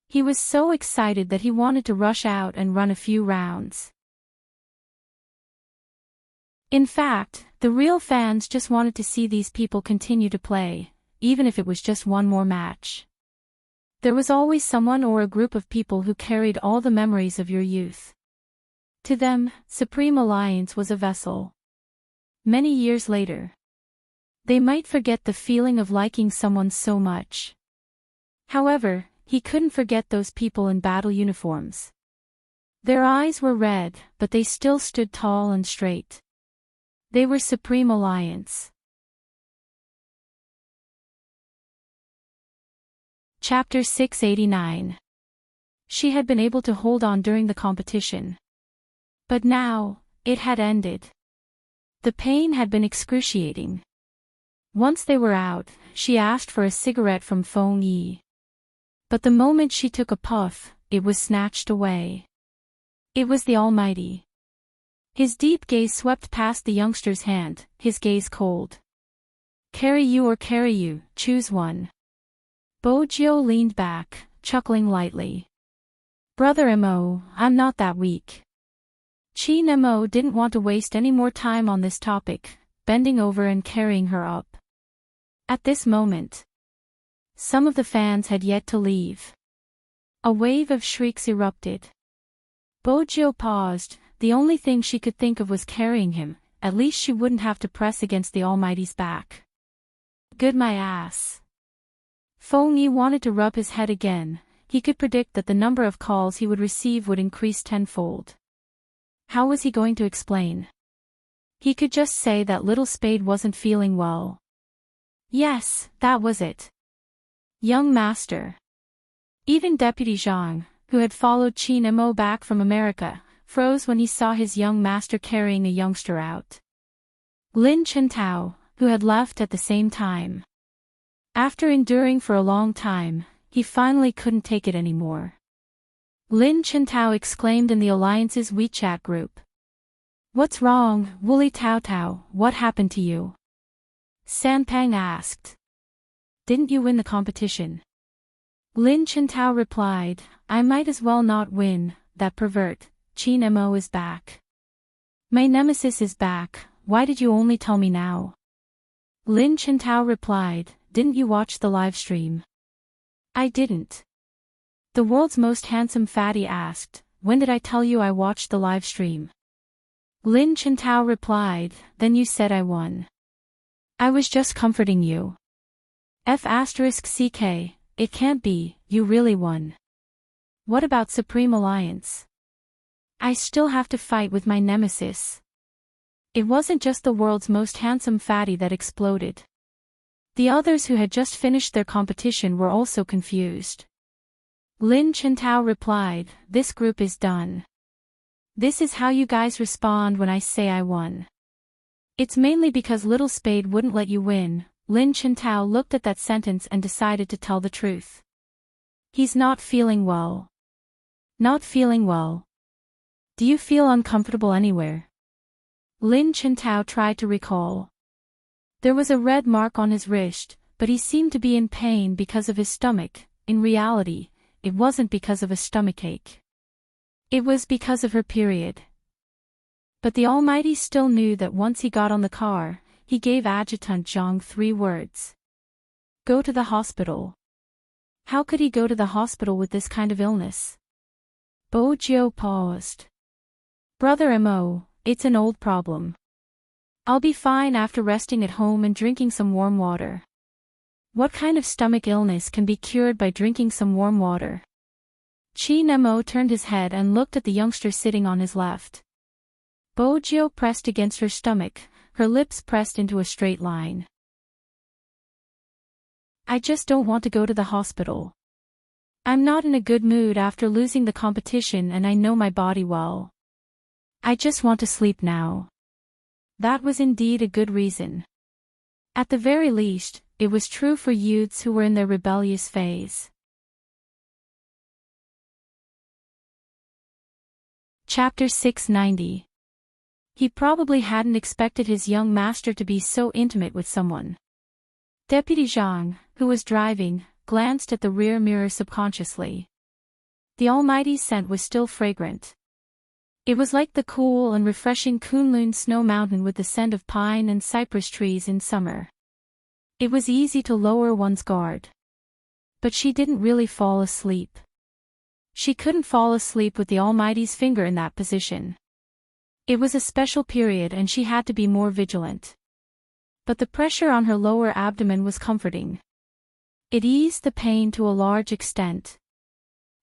He was so excited that he wanted to rush out and run a few rounds. In fact, the real fans just wanted to see these people continue to play, even if it was just one more match. There was always someone or a group of people who carried all the memories of your youth. To them, Supreme Alliance was a vessel. Many years later, they might forget the feeling of liking someone so much. However, he couldn't forget those people in battle uniforms. Their eyes were red, but they still stood tall and straight. They were Supreme Alliance. Chapter 689. She had been able to hold on during the competition. But now, it had ended. The pain had been excruciating. Once they were out, she asked for a cigarette from Feng Yi. But the moment she took a puff, it was snatched away. It was the Almighty. His deep gaze swept past the youngster's hand, his gaze cold. Carry you or carry you, choose one. Bojiu leaned back, chuckling lightly. Brother Mo, I'm not that weak. Qin Mo didn't want to waste any more time on this topic, bending over and carrying her up. At this moment, some of the fans had yet to leave. A wave of shrieks erupted. Bojiu paused. The only thing she could think of was carrying him, at least she wouldn't have to press against the Almighty's back. Good my ass. Feng Yi wanted to rub his head again. He could predict that the number of calls he would receive would increase tenfold. How was he going to explain? He could just say that Little Spade wasn't feeling well. Yes, that was it. Young master. Even Deputy Zhang, who had followed Qin Mo back from America, froze when he saw his young master carrying a youngster out. Lin Chintao, who had left at the same time. After enduring for a long time, he finally couldn't take it anymore. Lin Chintao exclaimed in the Alliance's WeChat group. What's wrong, Wooly Tao Tao, what happened to you? Sanpang asked. Didn't you win the competition? Lin Chintao replied, I might as well not win, that pervert, Qin Mo is back. My nemesis is back, why did you only tell me now? Lin Chintao replied, didn't you watch the live stream? I didn't. The world's most handsome fatty asked, when did I tell you I watched the live stream? Lin Chintao replied, then you said I won. I was just comforting you. F***ck, it can't be, you really won. What about Supreme Alliance? I still have to fight with my nemesis. It wasn't just the world's most handsome fatty that exploded. The others who had just finished their competition were also confused. Lin Chintao replied, this group is done. This is how you guys respond when I say I won. It's mainly because Little Spade wouldn't let you win. Lin Chintao looked at that sentence and decided to tell the truth. He's not feeling well. Not feeling well. Do you feel uncomfortable anywhere? Lin Chintao tried to recall. There was a red mark on his wrist, but he seemed to be in pain because of his stomach. In reality, it wasn't because of a stomachache. It was because of her period. But the Almighty still knew that once he got on the car, he gave Adjutant Zhang 3 words. Go to the hospital. How could he go to the hospital with this kind of illness? Bojiu paused. Brother Mo, it's an old problem. I'll be fine after resting at home and drinking some warm water. What kind of stomach illness can be cured by drinking some warm water? Qin Mo turned his head and looked at the youngster sitting on his left. Bojiu pressed against her stomach, her lips pressed into a straight line. I just don't want to go to the hospital. I'm not in a good mood after losing the competition and I know my body well. I just want to sleep now. That was indeed a good reason. At the very least, it was true for youths who were in their rebellious phase. Chapter 690. He probably hadn't expected his young master to be so intimate with someone. Deputy Zhang, who was driving, glanced at the rear mirror subconsciously. The Almighty's scent was still fragrant. It was like the cool and refreshing Kunlun snow mountain with the scent of pine and cypress trees in summer. It was easy to lower one's guard. But she didn't really fall asleep. She couldn't fall asleep with the Almighty's finger in that position. It was a special period and she had to be more vigilant. But the pressure on her lower abdomen was comforting. It eased the pain to a large extent.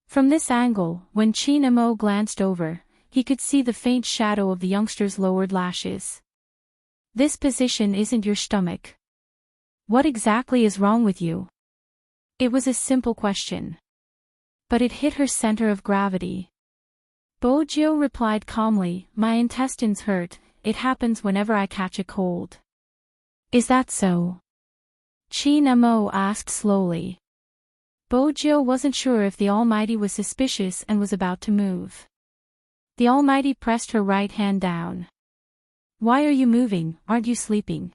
From this angle, when Chin Mo glanced over, he could see the faint shadow of the youngster's lowered lashes. This position isn't your stomach. What exactly is wrong with you? It was a simple question. But it hit her center of gravity. Bojio replied calmly, my intestines hurt, it happens whenever I catch a cold. Is that so? Chin Mo asked slowly. Bojio wasn't sure if the Almighty was suspicious and was about to move. The Almighty pressed her right hand down. Why are you moving, aren't you sleeping?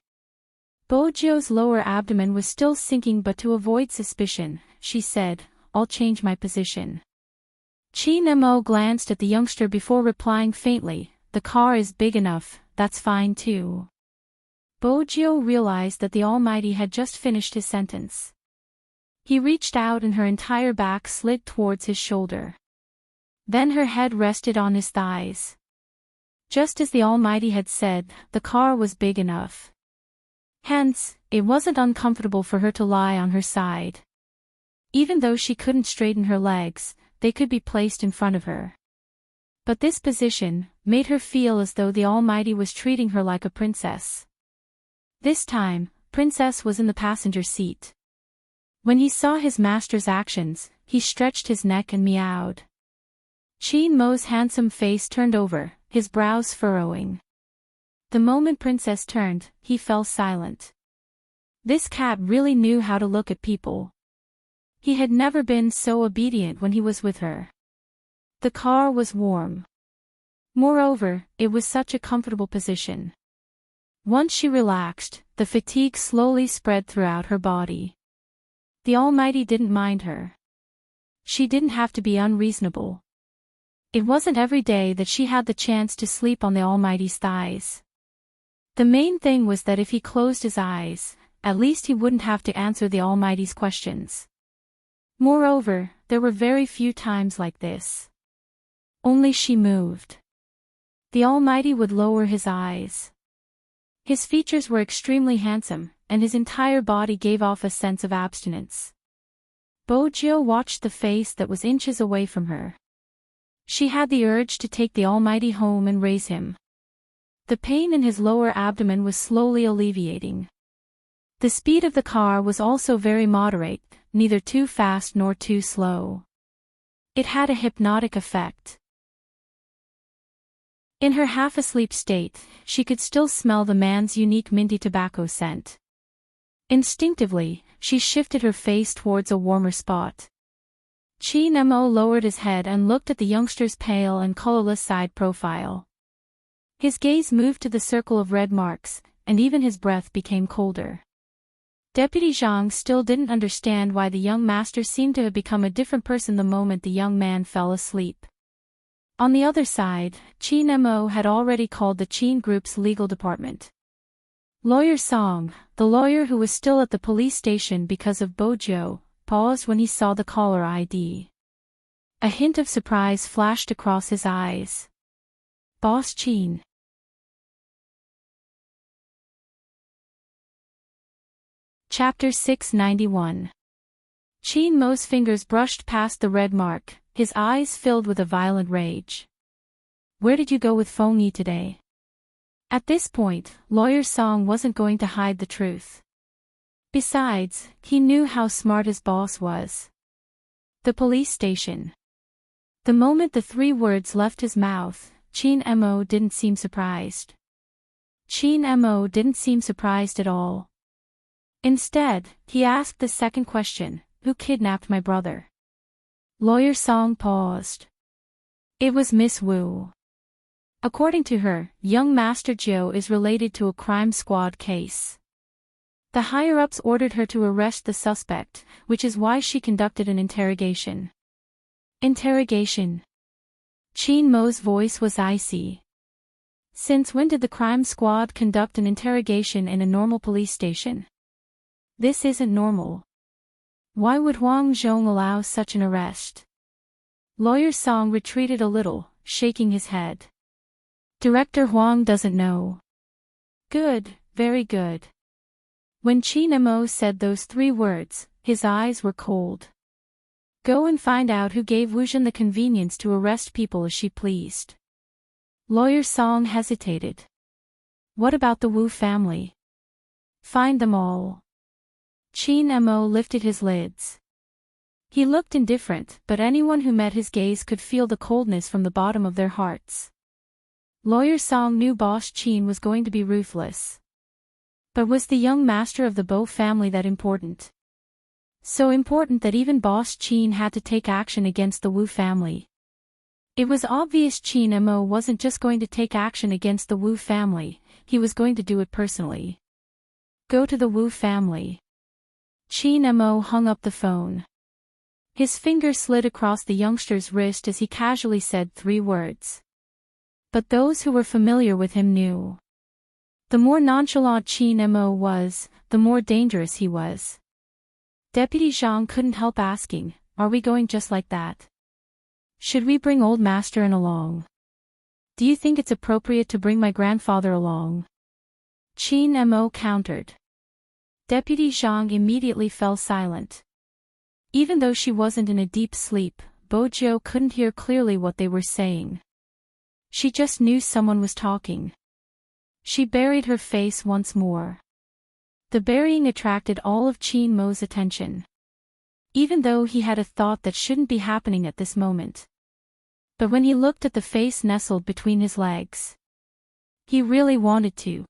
Bojio's lower abdomen was still sinking, but to avoid suspicion, she said, I'll change my position. Chin Mo glanced at the youngster before replying faintly, the car is big enough, that's fine too. Bojio realized that the Almighty had just finished his sentence. He reached out and her entire back slid towards his shoulder. Then her head rested on his thighs. Just as the Almighty had said, the car was big enough. Hence, it wasn't uncomfortable for her to lie on her side. Even though she couldn't straighten her legs, they could be placed in front of her. But this position made her feel as though the Almighty was treating her like a princess. This time, Princess was in the passenger seat. When he saw his master's actions, he stretched his neck and meowed. Chin Mo's handsome face turned over, his brows furrowing. The moment Princess turned, he fell silent. This cat really knew how to look at people. He had never been so obedient when he was with her. The car was warm. Moreover, it was such a comfortable position. Once she relaxed, the fatigue slowly spread throughout her body. The Almighty didn't mind her. She didn't have to be unreasonable. It wasn't every day that she had the chance to sleep on the Almighty's thighs. The main thing was that if he closed his eyes, at least he wouldn't have to answer the Almighty's questions. Moreover, there were very few times like this. Only she moved. The Almighty would lower his eyes. His features were extremely handsome, and his entire body gave off a sense of abstinence. Bojio watched the face that was inches away from her. She had the urge to take the Almighty home and raise him. The pain in his lower abdomen was slowly alleviating. The speed of the car was also very moderate, neither too fast nor too slow. It had a hypnotic effect. In her half-asleep state, she could still smell the man's unique minty tobacco scent. Instinctively, she shifted her face towards a warmer spot. Chin Mo lowered his head and looked at the youngster's pale and colorless side profile. His gaze moved to the circle of red marks, and even his breath became colder. Deputy Zhang still didn't understand why the young master seemed to have become a different person the moment the young man fell asleep. On the other side, Chin Mo had already called the Chin Group's legal department. Lawyer Song, the lawyer who was still at the police station because of Bojio, paused when he saw the caller ID. A hint of surprise flashed across his eyes. Boss Chin. Chapter 691. Chin Mo's fingers brushed past the red mark, his eyes filled with a violent rage. Where did you go with Feng Yi today? At this point, Lawyer Song wasn't going to hide the truth. Besides, he knew how smart his boss was. The police station. The moment the three words left his mouth, Chin Mo didn't seem surprised. Chin Mo didn't seem surprised at all. Instead, he asked the second question, who kidnapped my brother? Lawyer Song paused. It was Miss Wu. According to her, young Master Jiu is related to a crime squad case. The higher-ups ordered her to arrest the suspect, which is why she conducted an interrogation. Interrogation. Chin Mo's voice was icy. Since when did the crime squad conduct an interrogation in a normal police station? This isn't normal. Why would Huang Zhong allow such an arrest? Lawyer Song retreated a little, shaking his head. Director Huang doesn't know. Good, very good. When Qin Mo said those 3 words, his eyes were cold. Go and find out who gave Wuzhen the convenience to arrest people as she pleased. Lawyer Song hesitated. What about the Wu family? Find them all. Qin Mo lifted his lids. He looked indifferent, but anyone who met his gaze could feel the coldness from the bottom of their hearts. Lawyer Song knew Boss Qin was going to be ruthless. But was the young master of the Bo family that important? So important that even Boss Qin had to take action against the Wu family. It was obvious Qin Mo wasn't just going to take action against the Wu family, he was going to do it personally. Go to the Wu family. Qin Mo hung up the phone. His finger slid across the youngster's wrist as he casually said 3 words. But those who were familiar with him knew. The more nonchalant Qin Mo was, the more dangerous he was. Deputy Zhang couldn't help asking, are we going just like that? Should we bring old master in along? Do you think it's appropriate to bring my grandfather along? Qin Mo countered. Deputy Zhang immediately fell silent. Even though she wasn't in a deep sleep, Bojiu couldn't hear clearly what they were saying. She just knew someone was talking. She buried her face once more. The burying attracted all of Qin Mo's attention. Even though he had a thought that shouldn't be happening at this moment. But when he looked at the face nestled between his legs, he really wanted to.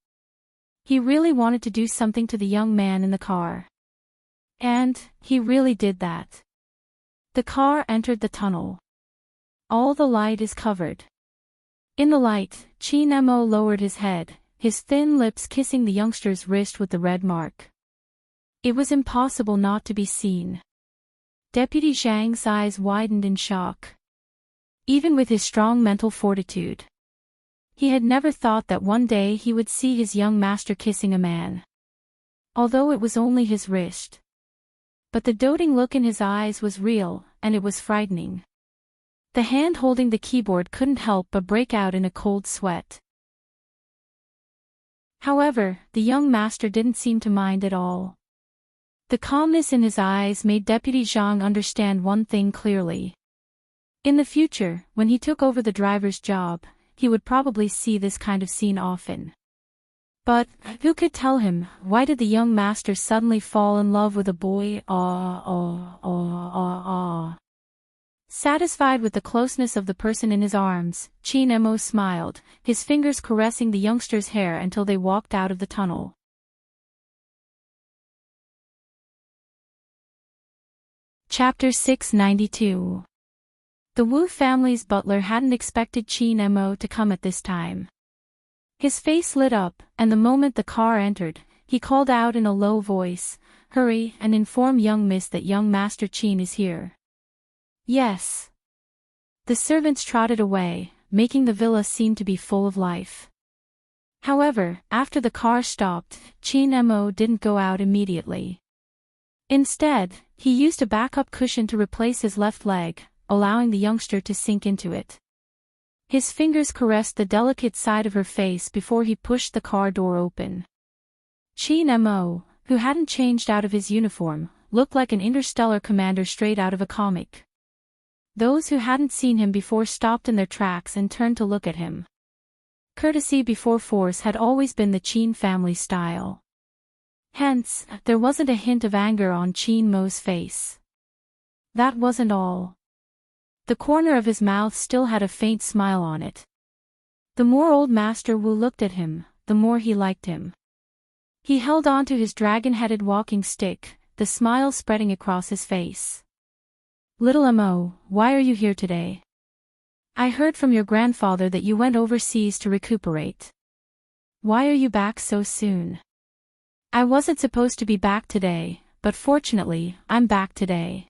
He really wanted to do something to the young man in the car. And he really did that. The car entered the tunnel. All the light is covered. In the light, Qin Mo lowered his head, his thin lips kissing the youngster's wrist with the red mark. It was impossible not to be seen. Deputy Zhang's eyes widened in shock. Even with his strong mental fortitude, he had never thought that one day he would see his young master kissing a man. Although it was only his wrist. But the doting look in his eyes was real, and it was frightening. The hand holding the keyboard couldn't help but break out in a cold sweat. However, the young master didn't seem to mind at all. The calmness in his eyes made Deputy Zhang understand one thing clearly. In the future, when he took over the driver's job, he would probably see this kind of scene often. But, who could tell him, why did the young master suddenly fall in love with a boy? Satisfied with the closeness of the person in his arms, Qin Mo smiled, his fingers caressing the youngster's hair until they walked out of the tunnel. Chapter 692. The Wu family's butler hadn't expected Qin Mo to come at this time. His face lit up, and the moment the car entered, he called out in a low voice, "Hurry and inform young miss that young Master Qin is here." Yes. The servants trotted away, making the villa seem to be full of life. However, after the car stopped, Qin Mo didn't go out immediately. Instead, he used a backup cushion to replace his left leg, allowing the youngster to sink into it. His fingers caressed the delicate side of her face before he pushed the car door open. Qin Mo, who hadn't changed out of his uniform, looked like an interstellar commander straight out of a comic. Those who hadn't seen him before stopped in their tracks and turned to look at him. Courtesy before force had always been the Qin family style. Hence, there wasn't a hint of anger on Qin Mo's face. That wasn't all. The corner of his mouth still had a faint smile on it. The more old Master Wu looked at him, the more he liked him. He held on to his dragon-headed walking stick, the smile spreading across his face. "Little Mo, why are you here today? I heard from your grandfather that you went overseas to recuperate. Why are you back so soon?" "I wasn't supposed to be back today, but fortunately, I'm back today."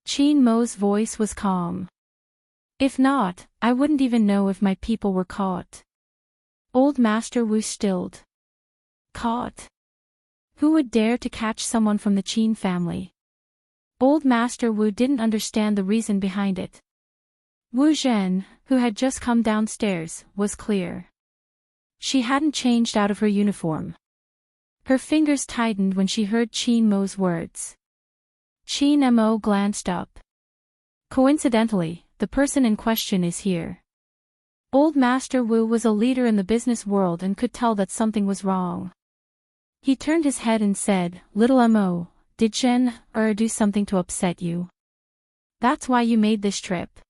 Qin Mo's voice was calm. "If not, I wouldn't even know if my people were caught." Old Master Wu stilled. Caught? Who would dare to catch someone from the Qin family? Old Master Wu didn't understand the reason behind it. Wu Zhen, who had just come downstairs, was clear. She hadn't changed out of her uniform. Her fingers tightened when she heard Qin Mo's words. Qin Mo glanced up. Coincidentally, the person in question is here. Old Master Wu was a leader in the business world and could tell that something was wrong. He turned his head and said, "Little Mo, did Zhen do something to upset you? That's why you made this trip.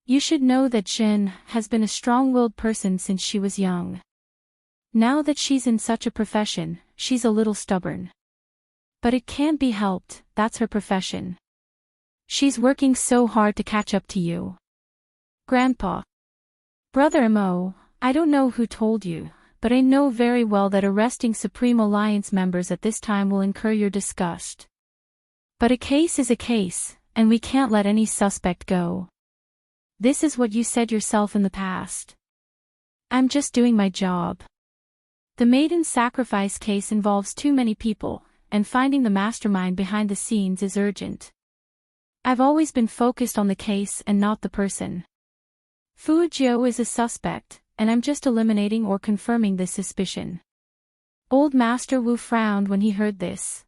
You should know that Zhen has been a strong-willed person since she was young. Now that she's in such a profession, she's a little stubborn. But it can't be helped, that's her profession. She's working so hard to catch up to you." Grandpa. Brother Mo, I don't know who told you, but I know very well that arresting Supreme Alliance members at this time will incur your disgust. But a case is a case, and we can't let any suspect go. This is what you said yourself in the past. I'm just doing my job. The maiden sacrifice case involves too many people, and finding the mastermind behind the scenes is urgent. I've always been focused on the case and not the person. Fu Jiu is a suspect, and I'm just eliminating or confirming this suspicion. Old Master Wu frowned when he heard this.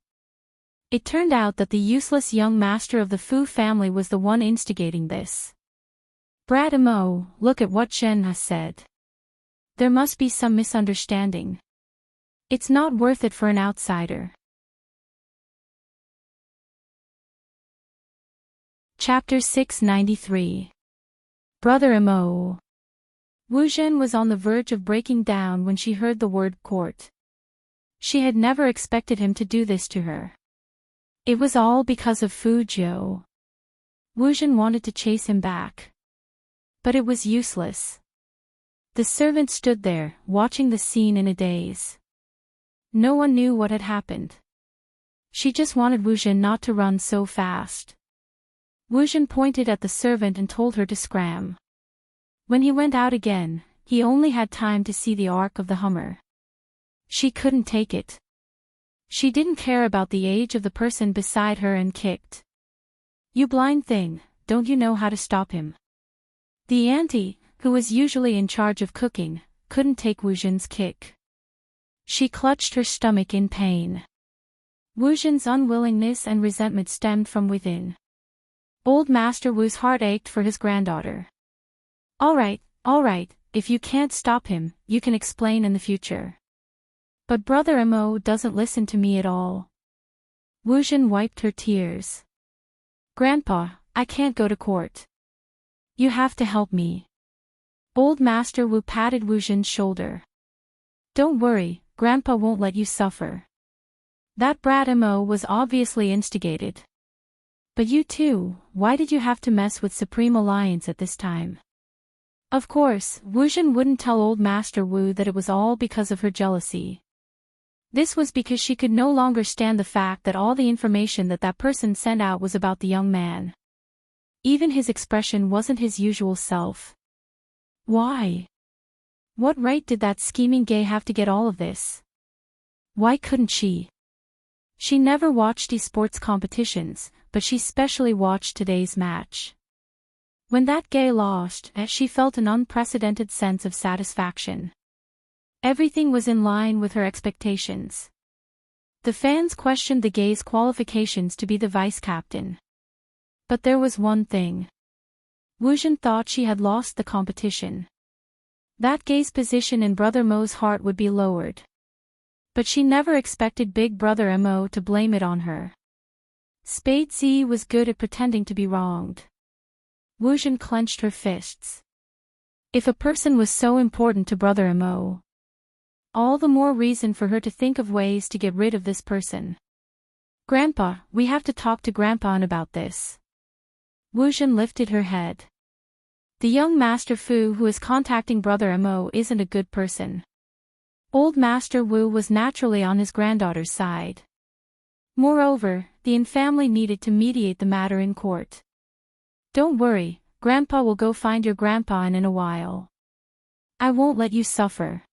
It turned out that the useless young master of the Fu family was the one instigating this. Brad Mo, look at what Zhen has said. There must be some misunderstanding. It's not worth it for an outsider. Chapter 693. Brother Mo. Wu Zhen was on the verge of breaking down when she heard the word court. She had never expected him to do this to her. It was all because of Fu Jiu. Wu Zhen wanted to chase him back. But it was useless. The servant stood there, watching the scene in a daze. No one knew what had happened. She just wanted Wu Zhen not to run so fast. Wu Zhen pointed at the servant and told her to scram. When he went out again, he only had time to see the arc of the Hummer. She couldn't take it. She didn't care about the age of the person beside her and kicked. "You blind thing, don't you know how to stop him?" The auntie, who was usually in charge of cooking, couldn't take Wu Zhen's kick. She clutched her stomach in pain. Wu Zhen's unwillingness and resentment stemmed from within. Old Master Wu's heart ached for his granddaughter. All right, if you can't stop him, you can explain in the future. But Brother Mo doesn't listen to me at all. Wu Zhen wiped her tears. Grandpa, I can't go to court. You have to help me. Old Master Wu patted Wu Zhen's shoulder. Don't worry, Grandpa won't let you suffer. That brat Mo was obviously instigated. But you too, why did you have to mess with Supreme Alliance at this time? Of course, Wu Zhen wouldn't tell Old Master Wu that it was all because of her jealousy. This was because she could no longer stand the fact that all the information that person sent out was about the young man. Even his expression wasn't his usual self. Why? What right did that scheming gay have to get all of this? Why couldn't she? She never watched esports competitions, but she specially watched today's match. When that gay lost, she felt an unprecedented sense of satisfaction. Everything was in line with her expectations. The fans questioned the gay's qualifications to be the vice-captain. But there was one thing. Wu Zhen thought she had lost the competition. That gay's position in Brother Mo's heart would be lowered. But she never expected Big Brother Mo to blame it on her. Spade Z was good at pretending to be wronged. Wu Zhen clenched her fists. If a person was so important to Brother Mo, all the more reason for her to think of ways to get rid of this person. Grandpa, we have to talk to Grandpa about this. Wu Zhen lifted her head. The young Master Fu who is contacting Brother Mo isn't a good person. Old Master Wu was naturally on his granddaughter's side. Moreover, the Yin family needed to mediate the matter in court. Don't worry, Grandpa will go find your grandpa in a while. I won't let you suffer.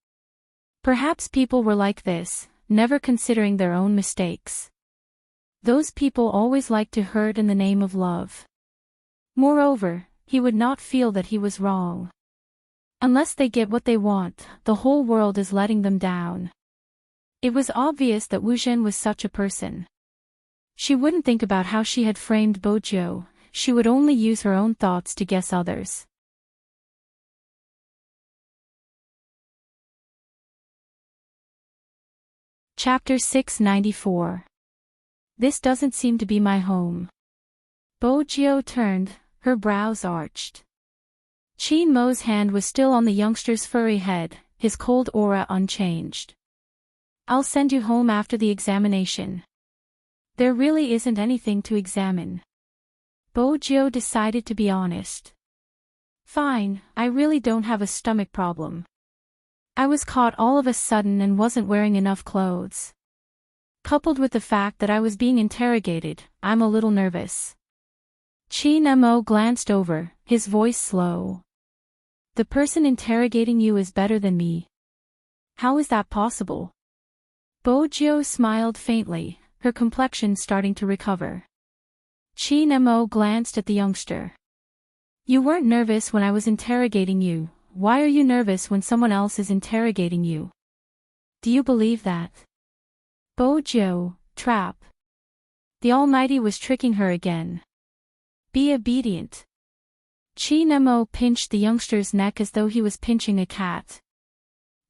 Perhaps people were like this, never considering their own mistakes. Those people always like to hurt in the name of love. Moreover, he would not feel that he was wrong. Unless they get what they want, the whole world is letting them down. It was obvious that Wu Zhen was such a person. She wouldn't think about how she had framed Bojiu, she would only use her own thoughts to guess others. Chapter 694. This doesn't seem to be my home. Bojiu turned, her brows arched. Qin Mo's hand was still on the youngster's furry head, his cold aura unchanged. I'll send you home after the examination. There really isn't anything to examine. Bojiu decided to be honest. Fine, I really don't have a stomach problem. I was caught all of a sudden and wasn't wearing enough clothes. Coupled with the fact that I was being interrogated, I'm a little nervous. Qin Mo glanced over, his voice slow. The person interrogating you is better than me. How is that possible? Bojiu smiled faintly, her complexion starting to recover. Qin Mo glanced at the youngster. You weren't nervous when I was interrogating you, why are you nervous when someone else is interrogating you? Do you believe that? Bojiu, trap. The Almighty was tricking her again. Be obedient. Qin Mo pinched the youngster's neck as though he was pinching a cat.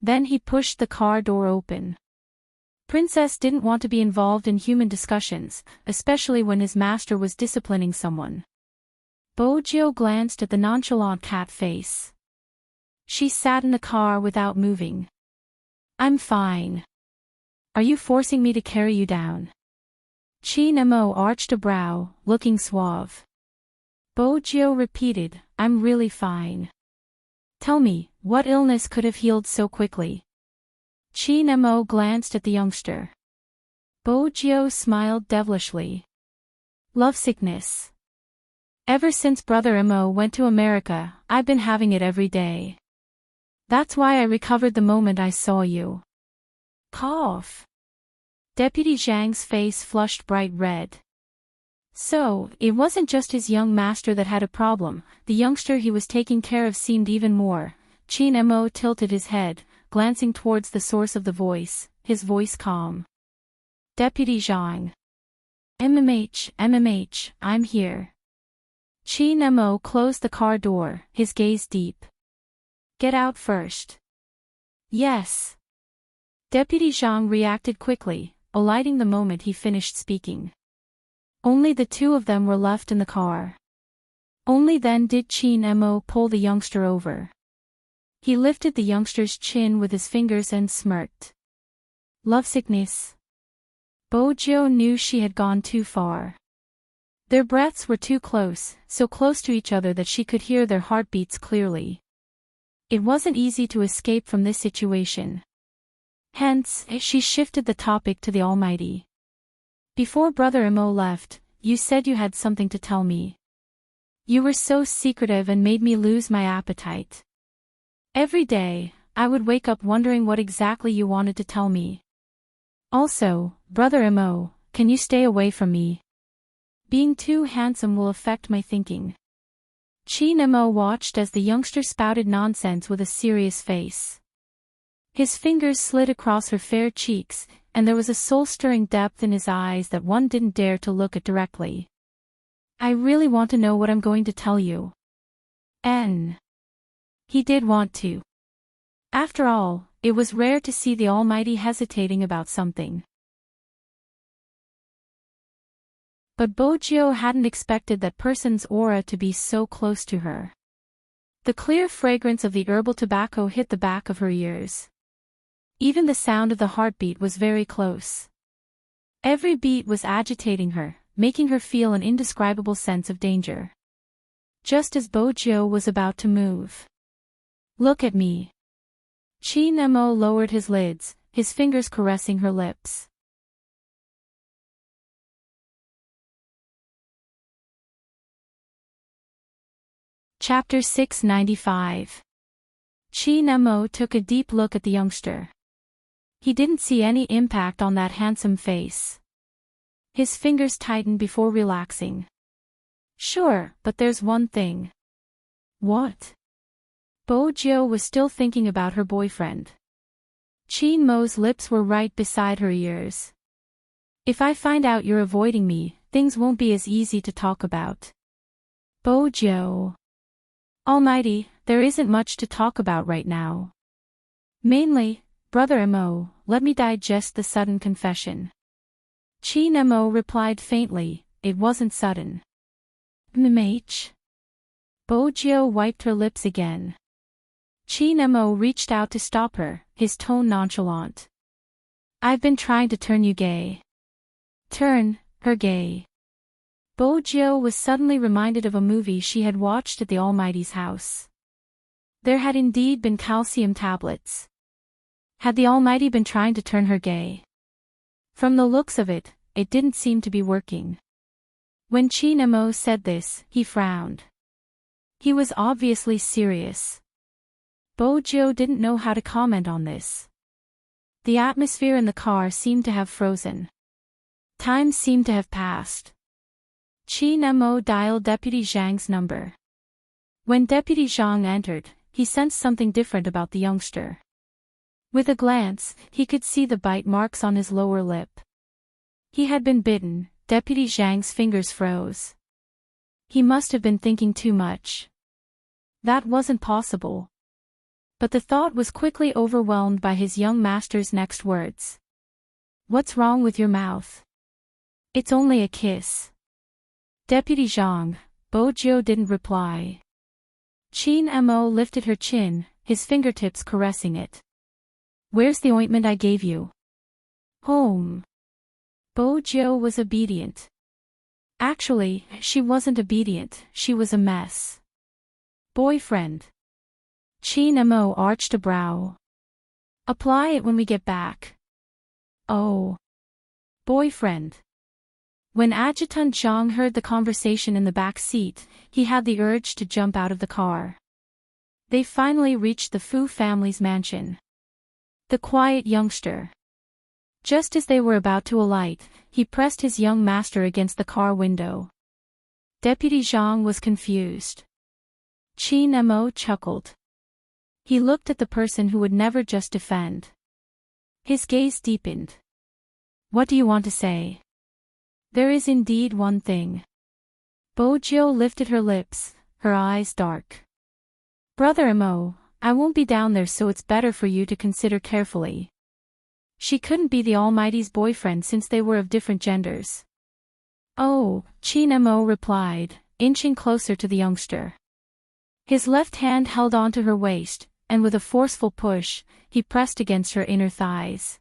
Then he pushed the car door open. Princess didn't want to be involved in human discussions, especially when his master was disciplining someone. Bojiu glanced at the nonchalant cat face. She sat in the car without moving. I'm fine. Are you forcing me to carry you down? Qin Mo arched a brow, looking suave. Bojiu repeated, I'm really fine. Tell me, what illness could have healed so quickly? Qin Mo glanced at the youngster. Bojiu smiled devilishly. Lovesickness. Ever since Brother Mo went to America, I've been having it every day. That's why I recovered the moment I saw you. Cough. Deputy Zhang's face flushed bright red. So, it wasn't just his young master that had a problem, the youngster he was taking care of seemed even more. Qin Mo tilted his head, glancing towards the source of the voice, his voice calm. Deputy Zhang. MMH, I'm here. Qin Mo closed the car door, his gaze deep. Get out first. Yes. Deputy Zhang reacted quickly, alighting the moment he finished speaking. Only the two of them were left in the car. Only then did Qin Mo pull the youngster over. He lifted the youngster's chin with his fingers and smirked. Lovesickness. Bojiu knew she had gone too far. Their breaths were too close, so close to each other that she could hear their heartbeats clearly. It wasn't easy to escape from this situation. Hence, she shifted the topic to the Almighty. Before Brother Mo left, you said you had something to tell me. You were so secretive and made me lose my appetite. Every day, I would wake up wondering what exactly you wanted to tell me. Also, Brother Mo, can you stay away from me? Being too handsome will affect my thinking. Qin Mo watched as the youngster spouted nonsense with a serious face. His fingers slid across her fair cheeks, and there was a soul-stirring depth in his eyes that one didn't dare to look at directly. I really want to know what I'm going to tell you. He did want to. After all, it was rare to see the Almighty hesitating about something. But Bojiu hadn't expected that person's aura to be so close to her. The clear fragrance of the herbal tobacco hit the back of her ears. Even the sound of the heartbeat was very close. Every beat was agitating her, making her feel an indescribable sense of danger. Just as Bojiu was about to move. Look at me. Qin Mo lowered his lids, his fingers caressing her lips. Chapter 695. Qin Mo took a deep look at the youngster. He didn't see any impact on that handsome face. His fingers tightened before relaxing. Sure, but there's one thing. What? Bo Jio was still thinking about her boyfriend. Chin Mo's lips were right beside her ears. If I find out you're avoiding me, things won't be as easy to talk about. Bo Jio. Almighty, there isn't much to talk about right now. Mainly, Brother Mo, let me digest the sudden confession. Chin Mo replied faintly, it wasn't sudden. MH. Bo Jio wiped her lips again. Chin Mo reached out to stop her, his tone nonchalant. I've been trying to turn you gay. Turn her gay. Bo Jio was suddenly reminded of a movie she had watched at the Almighty's house. There had indeed been calcium tablets. Had the Almighty been trying to turn her gay? From the looks of it, it didn't seem to be working. When Chin Mo said this, he frowned. He was obviously serious. Bo Jio didn't know how to comment on this. The atmosphere in the car seemed to have frozen. Time seemed to have passed. Chin Mo dialed Deputy Zhang's number. When Deputy Zhang entered, he sensed something different about the youngster. With a glance, he could see the bite marks on his lower lip. He had been bitten. Deputy Zhang's fingers froze. He must have been thinking too much. That wasn't possible. But the thought was quickly overwhelmed by his young master's next words. What's wrong with your mouth? It's only a kiss. Deputy Zhang. Bo Jio didn't reply. Chin Mo lifted her chin, his fingertips caressing it. Where's the ointment I gave you? Home. Bo Jio was obedient. Actually, she wasn't obedient, she was a mess. Boyfriend. Chin Mo arched a brow. Apply it when we get back. Oh. Boyfriend. When Adjutant Zhang heard the conversation in the back seat, he had the urge to jump out of the car. They finally reached the Fu family's mansion. The quiet youngster. Just as they were about to alight, he pressed his young master against the car window. Deputy Zhang was confused. Chin Mo chuckled. He looked at the person who would never just defend. His gaze deepened. What do you want to say? There is indeed one thing. Bo Jio lifted her lips, her eyes dark. Brother Mo, I won't be down there, so it's better for you to consider carefully. She couldn't be the Almighty's boyfriend since they were of different genders. Oh, Chin Mo replied, inching closer to the youngster. His left hand held onto her waist, and with a forceful push, he pressed against her inner thighs.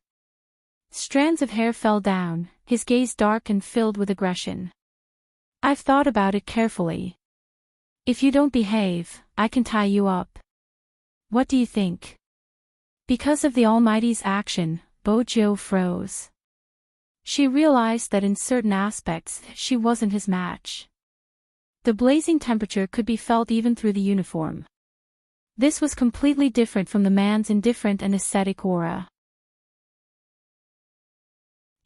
Strands of hair fell down, his gaze dark and filled with aggression. I've thought about it carefully. If you don't behave, I can tie you up. What do you think? Because of the Almighty's action, Bo Jio froze. She realized that in certain aspects, she wasn't his match. The blazing temperature could be felt even through the uniform. This was completely different from the man's indifferent and ascetic aura.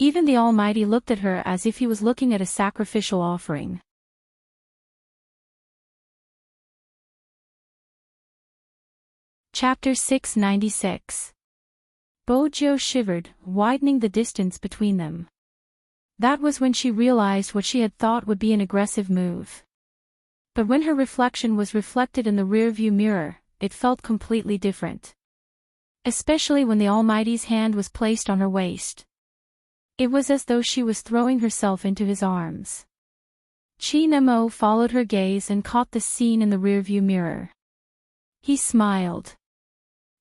Even the Almighty looked at her as if he was looking at a sacrificial offering. Chapter 696. Bo Jio shivered, widening the distance between them. That was when she realized what she had thought would be an aggressive move. But when her reflection was reflected in the rearview mirror, it felt completely different. Especially when the Almighty's hand was placed on her waist. It was as though she was throwing herself into his arms. Chin Mo followed her gaze and caught the scene in the rearview mirror. He smiled.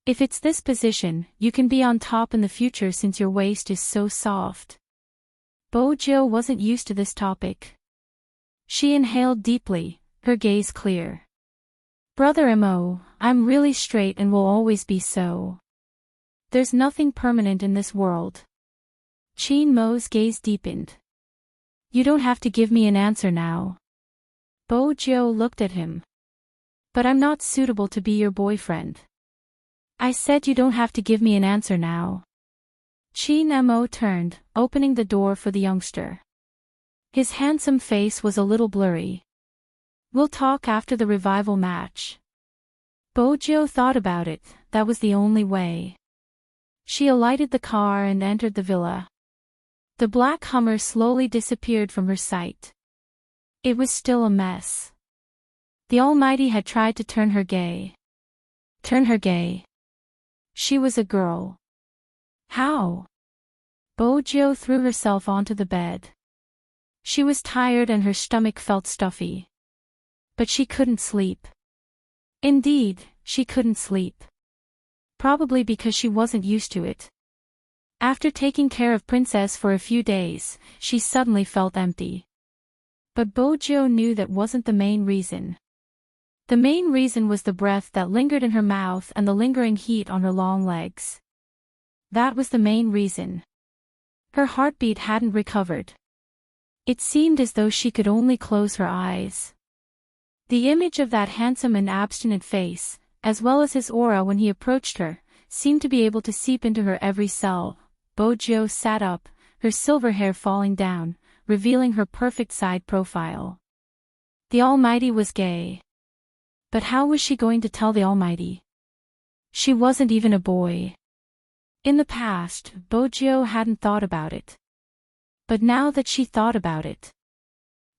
If it's this position, you can be on top in the future since your waist is so soft. Bo Jio wasn't used to this topic. She inhaled deeply, her gaze clear. Brother Mo, I'm really straight and will always be so. There's nothing permanent in this world. Chin Mo's gaze deepened. You don't have to give me an answer now. Bo Jio looked at him. But I'm not suitable to be your boyfriend. I said you don't have to give me an answer now. Chin Mo turned, opening the door for the youngster. His handsome face was a little blurry. We'll talk after the revival match. Bojo thought about it, that was the only way. She alighted the car and entered the villa. The black Hummer slowly disappeared from her sight. It was still a mess. The Almighty had tried to turn her gay. Turn her gay. She was a girl. How? Bojo threw herself onto the bed. She was tired and her stomach felt stuffy. But she couldn't sleep. Indeed, she couldn't sleep. Probably because she wasn't used to it. After taking care of Princess for a few days, she suddenly felt empty. But Bojo knew that wasn't the main reason. The main reason was the breath that lingered in her mouth and the lingering heat on her long legs. That was the main reason. Her heartbeat hadn't recovered. It seemed as though she could only close her eyes. The image of that handsome and abstinent face, as well as his aura when he approached her, seemed to be able to seep into her every cell. Bojo sat up, her silver hair falling down, revealing her perfect side profile. The Almighty was gay. But how was she going to tell the Almighty? She wasn't even a boy. In the past, Bojo hadn't thought about it. But now that she thought about it,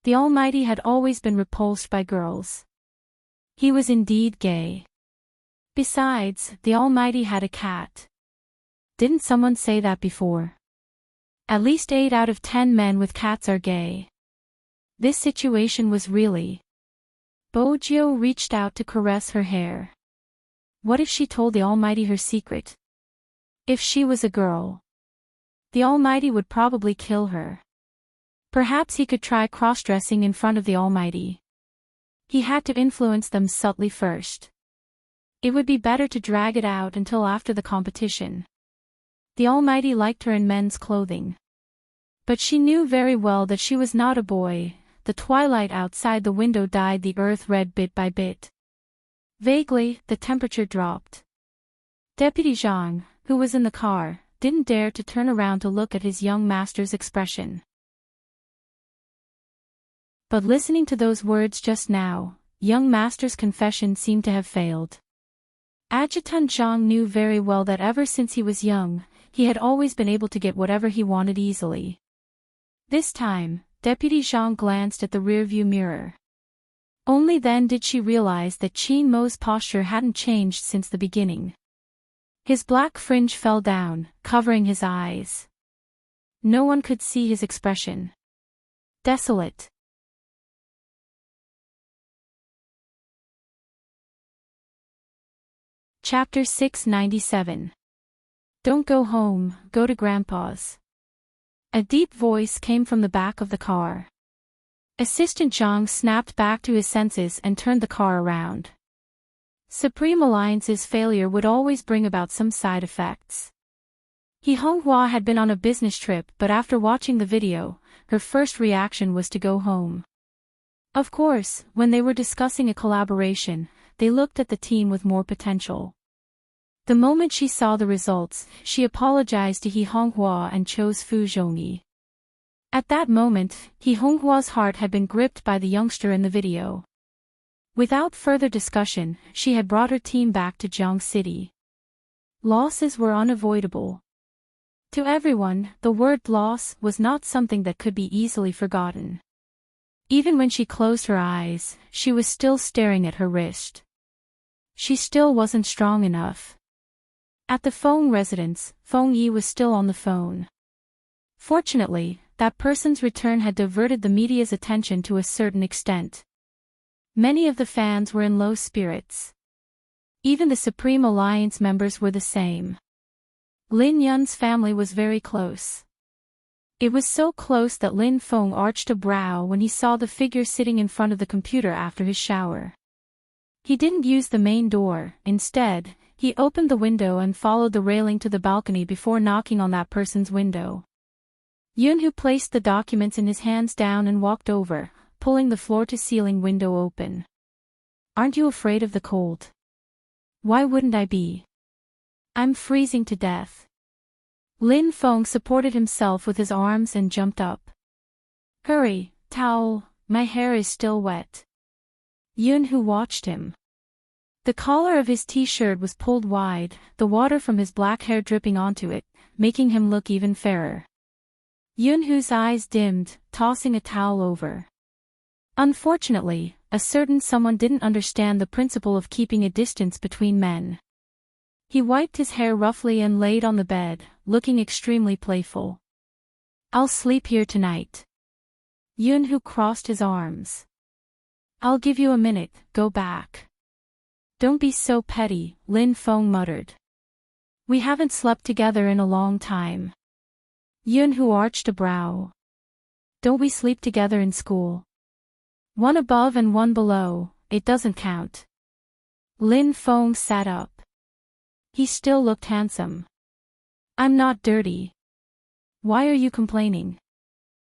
the Almighty had always been repulsed by girls. He was indeed gay. Besides, the Almighty had a cat. Didn't someone say that before? At least 8 out of 10 men with cats are gay. This situation was really. Bojo reached out to caress her hair. What if she told the Almighty her secret? If she was a girl, the Almighty would probably kill her. Perhaps he could try cross-dressing in front of the Almighty. He had to influence them subtly first. It would be better to drag it out until after the competition. The Almighty liked her in men's clothing. But she knew very well that she was not a boy. The twilight outside the window dyed the earth red bit by bit. Vaguely, the temperature dropped. Deputy Zhang, who was in the car, didn't dare to turn around to look at his young master's expression. But listening to those words just now, young master's confession seemed to have failed. Adjutant Zhang knew very well that ever since he was young, he had always been able to get whatever he wanted easily. This time, Deputy Zhang glanced at the rearview mirror. Only then did she realize that Qin Mo's posture hadn't changed since the beginning. His black fringe fell down, covering his eyes. No one could see his expression. Desolate. Chapter 697. Don't go home, go to Grandpa's. A deep voice came from the back of the car. Assistant Zhang snapped back to his senses and turned the car around. Supreme Alliance's failure would always bring about some side effects. He Honghua had been on a business trip, but after watching the video, her first reaction was to go home. Of course, when they were discussing a collaboration, they looked at the team with more potential. The moment she saw the results, she apologized to He Honghua and chose Fu Zhongyi. At that moment, He Honghua's heart had been gripped by the youngster in the video. Without further discussion, she had brought her team back to Jiang City. Losses were unavoidable. To everyone, the word loss was not something that could be easily forgotten. Even when she closed her eyes, she was still staring at her wrist. She still wasn't strong enough. At the Feng residence, Feng Yi was still on the phone. Fortunately, that person's return had diverted the media's attention to a certain extent. Many of the fans were in low spirits. Even the Supreme Alliance members were the same. Lin Yun's family was very close. It was so close that Lin Feng arched a brow when he saw the figure sitting in front of the computer after his shower. He didn't use the main door. Instead, he opened the window and followed the railing to the balcony before knocking on that person's window. Yunhu placed the documents in his hands down and walked over, pulling the floor-to-ceiling window open. "Aren't you afraid of the cold?" "Why wouldn't I be? I'm freezing to death." Lin Feng supported himself with his arms and jumped up. "Hurry, towel, my hair is still wet." Yun-Hu watched him. The collar of his t-shirt was pulled wide, the water from his black hair dripping onto it, making him look even fairer. Yun-Hu's eyes dimmed, tossing a towel over. Unfortunately, a certain someone didn't understand the principle of keeping a distance between men. He wiped his hair roughly and laid on the bed, looking extremely playful. "I'll sleep here tonight." Yun-Hu crossed his arms. "I'll give you a minute, go back." "Don't be so petty," Lin Feng muttered. "We haven't slept together in a long time." Yun-Hu arched a brow. "Don't we sleep together in school? One above and one below, it doesn't count." Lin Feng sat up. He still looked handsome. "I'm not dirty. Why are you complaining?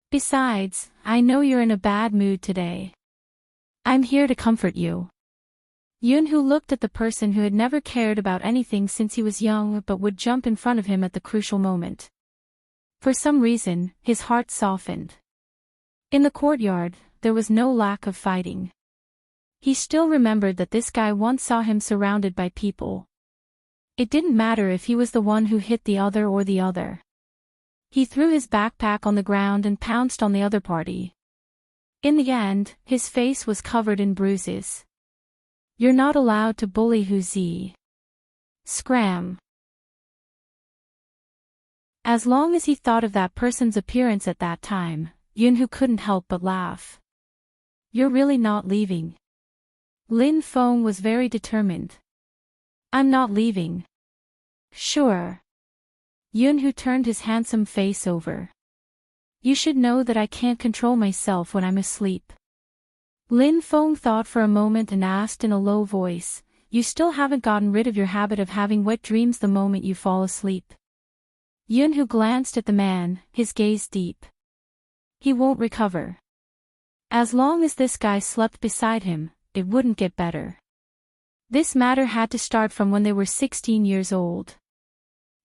Besides, I know you're in a bad mood today. I'm here to comfort you." Yun-Hu looked at the person who had never cared about anything since he was young but would jump in front of him at the crucial moment. For some reason, his heart softened. In the courtyard, there was no lack of fighting. He still remembered that this guy once saw him surrounded by people. It didn't matter if he was the one who hit the other or the other. He threw his backpack on the ground and pounced on the other party. In the end, his face was covered in bruises. "You're not allowed to bully Hu-Zi. Scram." As long as he thought of that person's appearance at that time, Yun-Hu couldn't help but laugh. "You're really not leaving?" Lin Feng was very determined. "I'm not leaving." "Sure." Yun-Hu turned his handsome face over. "You should know that I can't control myself when I'm asleep." Lin Feng thought for a moment and asked in a low voice, "You still haven't gotten rid of your habit of having wet dreams the moment you fall asleep?" Yun-Hu glanced at the man, his gaze deep. "He won't recover. As long as this guy slept beside him, it wouldn't get better." This matter had to start from when they were 16 years old.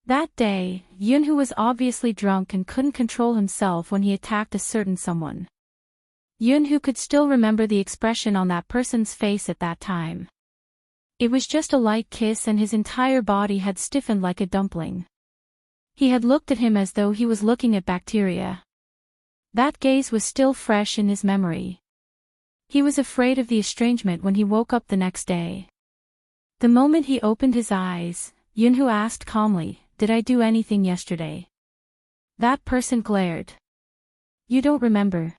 That day, Yun-Hu was obviously drunk and couldn't control himself when he attacked a certain someone. Yun-Hu could still remember the expression on that person's face at that time. It was just a light kiss and his entire body had stiffened like a dumpling. He had looked at him as though he was looking at bacteria. That gaze was still fresh in his memory. He was afraid of the estrangement when he woke up the next day. The moment he opened his eyes, Yun-Hu asked calmly, "Did I do anything yesterday?" That person glared. "You don't remember?"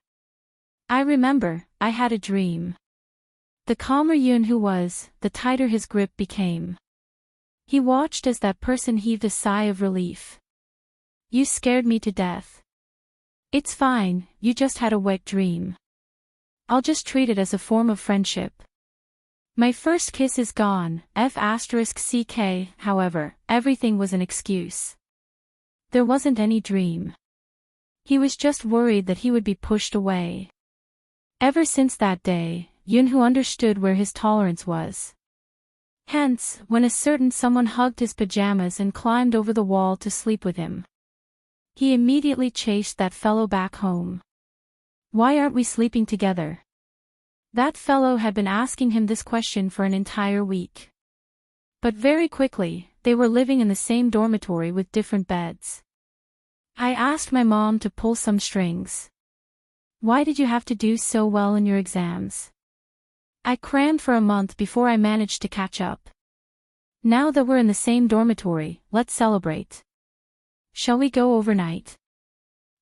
"I remember, I had a dream." The calmer Yun-Hu was, the tighter his grip became. He watched as that person heaved a sigh of relief. "You scared me to death." "It's fine, you just had a wet dream. I'll just treat it as a form of friendship. My first kiss is gone, f*ck, however, everything was an excuse. There wasn't any dream. He was just worried that he would be pushed away." Ever since that day, Yun-Hu understood where his tolerance was. Hence, when a certain someone hugged his pajamas and climbed over the wall to sleep with him, he immediately chased that fellow back home. "Why aren't we sleeping together?" That fellow had been asking him this question for an entire week. But very quickly, they were living in the same dormitory with different beds. "I asked my mom to pull some strings." "Why did you have to do so well in your exams?" "I crammed for a month before I managed to catch up." "Now that we're in the same dormitory, let's celebrate. Shall we go overnight?"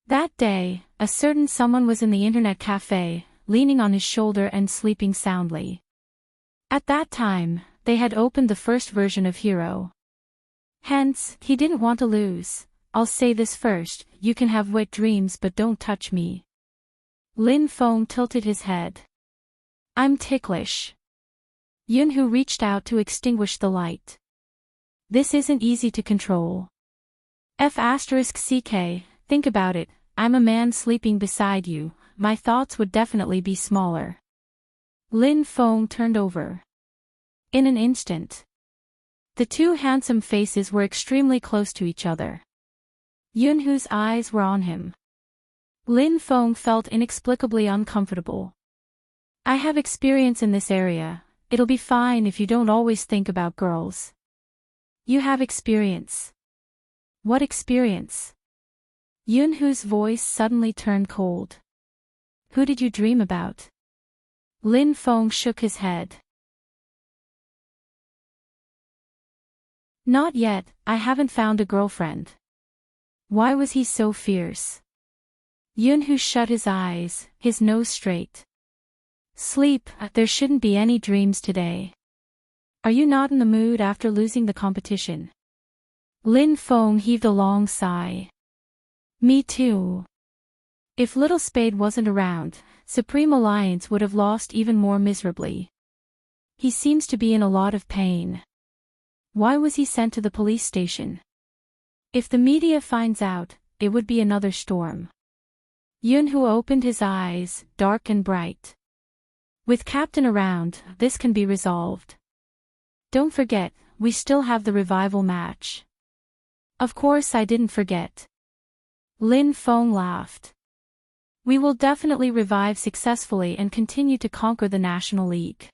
That day, a certain someone was in the internet cafe, leaning on his shoulder and sleeping soundly. At that time, they had opened the first version of Hero. Hence, he didn't want to lose. "I'll say this first, you can have wet dreams but don't touch me." Lin Feng tilted his head. "I'm ticklish." Yun-Hu reached out to extinguish the light. "This isn't easy to control. f*ck, think about it, I'm a man sleeping beside you, my thoughts would definitely be smaller." Lin Feng turned over. In an instant, the two handsome faces were extremely close to each other. Yun-Hu's eyes were on him. Lin Feng felt inexplicably uncomfortable. I have experience in this area. It'll be fine if you don't always think about girls. You have experience. What experience? Yunhu's voice suddenly turned cold. Who did you dream about? Lin Feng shook his head. Not yet, I haven't found a girlfriend. Why was he so fierce? Yunhu shut his eyes, his nose straight. Sleep, there shouldn't be any dreams today. Are you not in the mood after losing the competition? Lin Feng heaved a long sigh. Me too. If Little Spade wasn't around, Supreme Alliance would have lost even more miserably. He seems to be in a lot of pain. Why was he sent to the police station? If the media finds out, it would be another storm. Yunhu opened his eyes, dark and bright. With Captain around, this can be resolved. Don't forget, we still have the revival match. Of course I didn't forget. Lin Feng laughed. We will definitely revive successfully and continue to conquer the National League.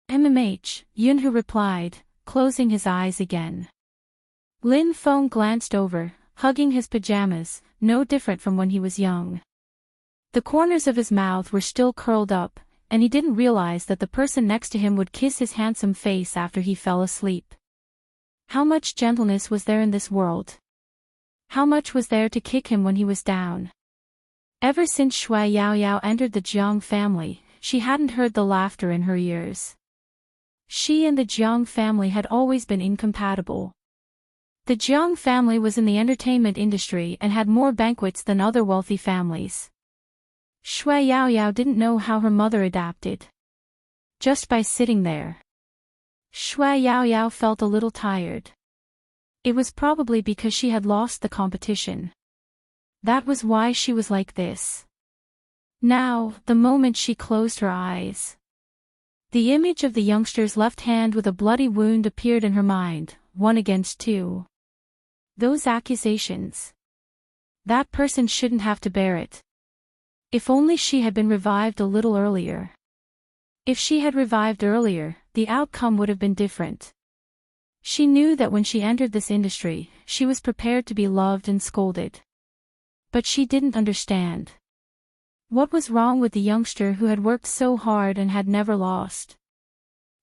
MMH, Yunhu replied, closing his eyes again. Lin Feng glanced over, hugging his pajamas, no different from when he was young. The corners of his mouth were still curled up, and he didn't realize that the person next to him would kiss his handsome face after he fell asleep. How much gentleness was there in this world? How much was there to kick him when he was down? Ever since Shui Yaoyao entered the Jiang family, she hadn't heard the laughter in her ears. She and the Jiang family had always been incompatible. The Jiang family was in the entertainment industry and had more banquets than other wealthy families. Shui Yaoyao didn't know how her mother adapted. Just by sitting there. Shui Yaoyao felt a little tired. It was probably because she had lost the competition. That was why she was like this. Now, the moment she closed her eyes. The image of the youngster's left hand with a bloody wound appeared in her mind, 1 against 2. Those accusations. That person shouldn't have to bear it. If only she had been revived a little earlier. If she had revived earlier, the outcome would have been different. She knew that when she entered this industry, she was prepared to be loved and scolded. But she didn't understand. What was wrong with the youngster who had worked so hard and had never lost?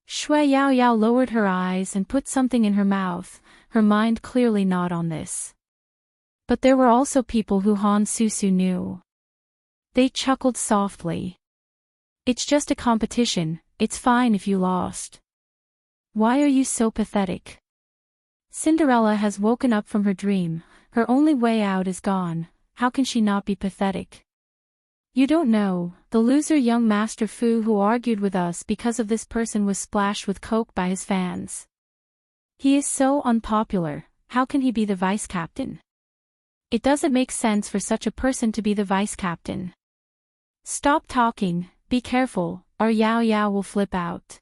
Shui Yaoyao lowered her eyes and put something in her mouth, her mind clearly not on this. But there were also people who Han Susu knew. They chuckled softly. It's just a competition, it's fine if you lost. Why are you so pathetic? Cinderella has woken up from her dream, her only way out is gone, how can she not be pathetic? You don't know, the loser young Master Fu who argued with us because of this person was splashed with coke by his fans. He is so unpopular, how can he be the vice captain? It doesn't make sense for such a person to be the vice captain. Stop talking, be careful, or Yao Yao will flip out.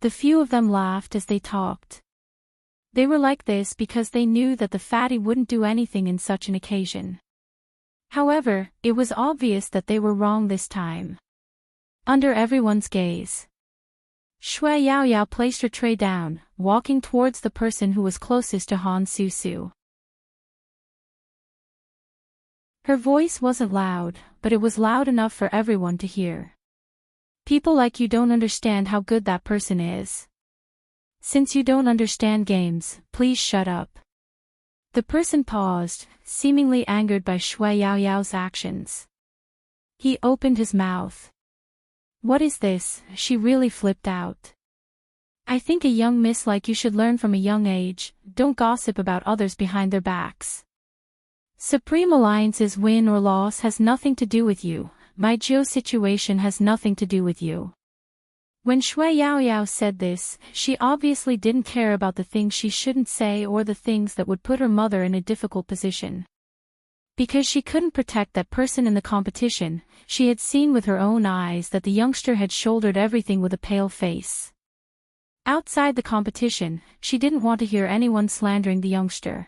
The few of them laughed as they talked. They were like this because they knew that the fatty wouldn't do anything in such an occasion. However, it was obvious that they were wrong this time. Under everyone's gaze. Shui Yaoyao placed her tray down, walking towards the person who was closest to Han Susu. Her voice wasn't loud, but it was loud enough for everyone to hear. People like you don't understand how good that person is. Since you don't understand games, please shut up. The person paused, seemingly angered by Shui Yaoyao's actions. He opened his mouth. What is this? She really flipped out. I think a young miss like you should learn from a young age, don't gossip about others behind their backs. Supreme Alliance's win or loss has nothing to do with you, my Jiu situation has nothing to do with you. When Shui Yaoyao said this, she obviously didn't care about the things she shouldn't say or the things that would put her mother in a difficult position. Because she couldn't protect that person in the competition, she had seen with her own eyes that the youngster had shouldered everything with a pale face. Outside the competition, she didn't want to hear anyone slandering the youngster.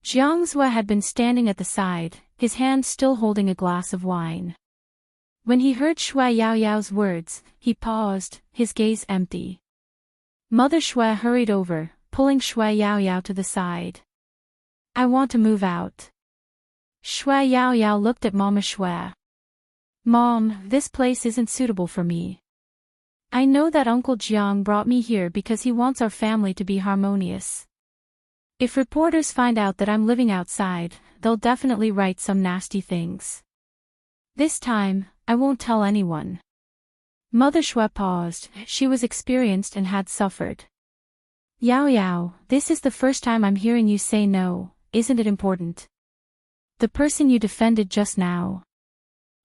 Jiang Zue had been standing at the side, his hand still holding a glass of wine. When he heard Shui Yaoyao's words, he paused, his gaze empty. Mother Shui hurried over, pulling Shui Yaoyao to the side. I want to move out. Shui Yaoyao looked at Mama Shui. Mom, this place isn't suitable for me. I know that Uncle Jiang brought me here because he wants our family to be harmonious. If reporters find out that I'm living outside, they'll definitely write some nasty things. This time, I won't tell anyone. Mother Shui paused, she was experienced and had suffered. Yao Yao, this is the first time I'm hearing you say no, isn't it important? The person you defended just now.